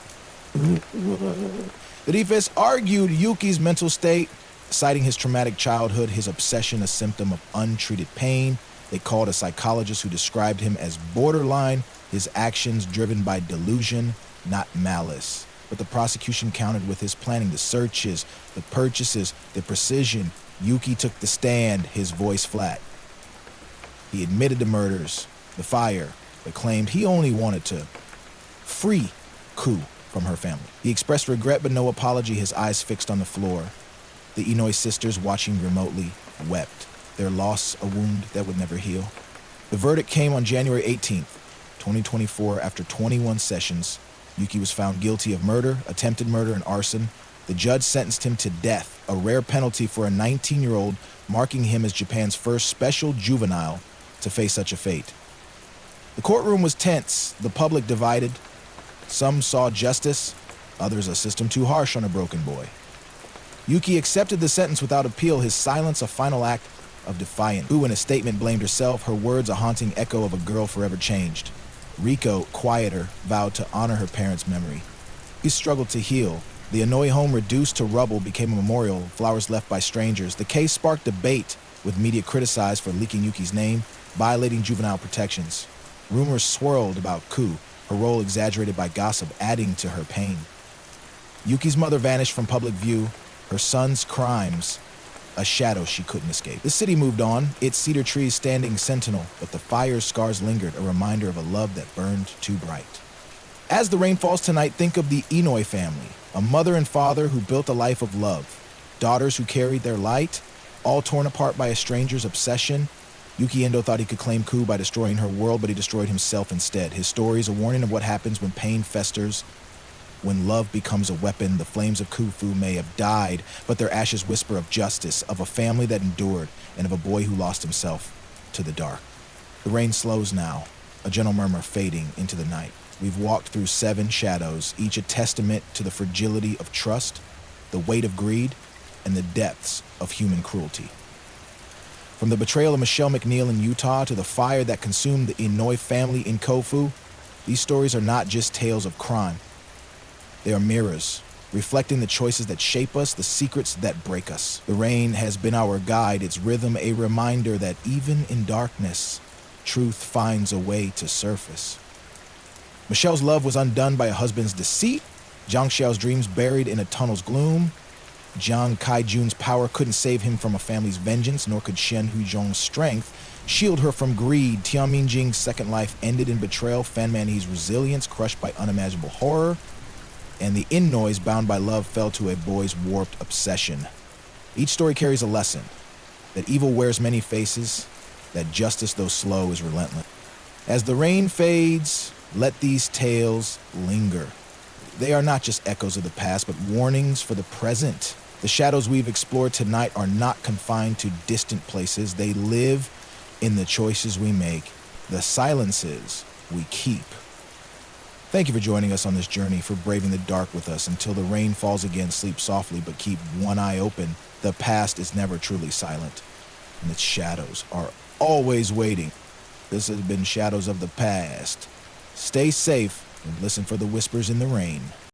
The defense argued Yuki's mental state, citing his traumatic childhood, his obsession a symptom of untreated pain. They called a psychologist who described him as borderline, his actions driven by delusion, not malice. But the prosecution countered with his planning, the searches, the purchases, the precision. Yuki took the stand, his voice flat. He admitted the murders, the fire, but claimed he only wanted to free Ku from her family. He expressed regret but no apology, his eyes fixed on the floor. The Inouye sisters, watching remotely, wept, their loss a wound that would never heal. The verdict came on January 18th, 2024. After 21 sessions, Yuki was found guilty of murder, attempted murder, and arson. The judge sentenced him to death, a rare penalty for a 19-year-old, marking him as Japan's first special juvenile to face such a fate. The courtroom was tense, the public divided. Some saw justice, others a system too harsh on a broken boy. Yuki accepted the sentence without appeal, his silence a final act of defiance. Ku, in a statement, blamed herself, her words a haunting echo of a girl forever changed. Rico, quieter, vowed to honor her parents' memory. He struggled to heal. The Inouye home, reduced to rubble, became a memorial, flowers left by strangers. The case sparked debate, with media criticized for leaking Yuki's name, violating juvenile protections. Rumors swirled about Ku, her role exaggerated by gossip, adding to her pain. Yuki's mother vanished from public view, her son's crimes a shadow she couldn't escape. The city moved on, its cedar trees standing sentinel, but the fire's scars lingered, a reminder of a love that burned too bright. As the rain falls tonight, think of the Inouye family, a mother and father who built a life of love, daughters who carried their light, all torn apart by a stranger's obsession. Yuki Endo thought he could claim Ku by destroying her world, but he destroyed himself instead. His story is a warning of what happens when pain festers. When love becomes a weapon, the flames of Khufu may have died, but their ashes whisper of justice, of a family that endured, and of a boy who lost himself to the dark. The rain slows now, a gentle murmur fading into the night. We've walked through 7 shadows, each a testament to the fragility of trust, the weight of greed, and the depths of human cruelty. From the betrayal of Michelle McNeil in Utah to the fire that consumed the Inouye family in Kofu, these stories are not just tales of crime. They are mirrors, reflecting the choices that shape us, the secrets that break us. The rain has been our guide, its rhythm a reminder that even in darkness, truth finds a way to surface. Michelle's love was undone by a husband's deceit, Jiang Xiao's dreams buried in a tunnel's gloom. Jiang Kaijun's power couldn't save him from a family's vengeance, nor could Shen Huzhong's strength shield her from greed. Tian Minjing's second life ended in betrayal, Fan Manhe's resilience crushed by unimaginable horror, and the Inouye's bound by love fell to a boy's warped obsession. Each story carries a lesson, that evil wears many faces, that justice, though slow, is relentless. As the rain fades, let these tales linger. They are not just echoes of the past, but warnings for the present. The shadows we've explored tonight are not confined to distant places. They live in the choices we make, the silences we keep. Thank you for joining us on this journey, for braving the dark with us. Until the rain falls again, sleep softly, but keep one eye open. The past is never truly silent, and its shadows are always waiting. This has been Shadows of the Past. Stay safe and listen for the whispers in the rain.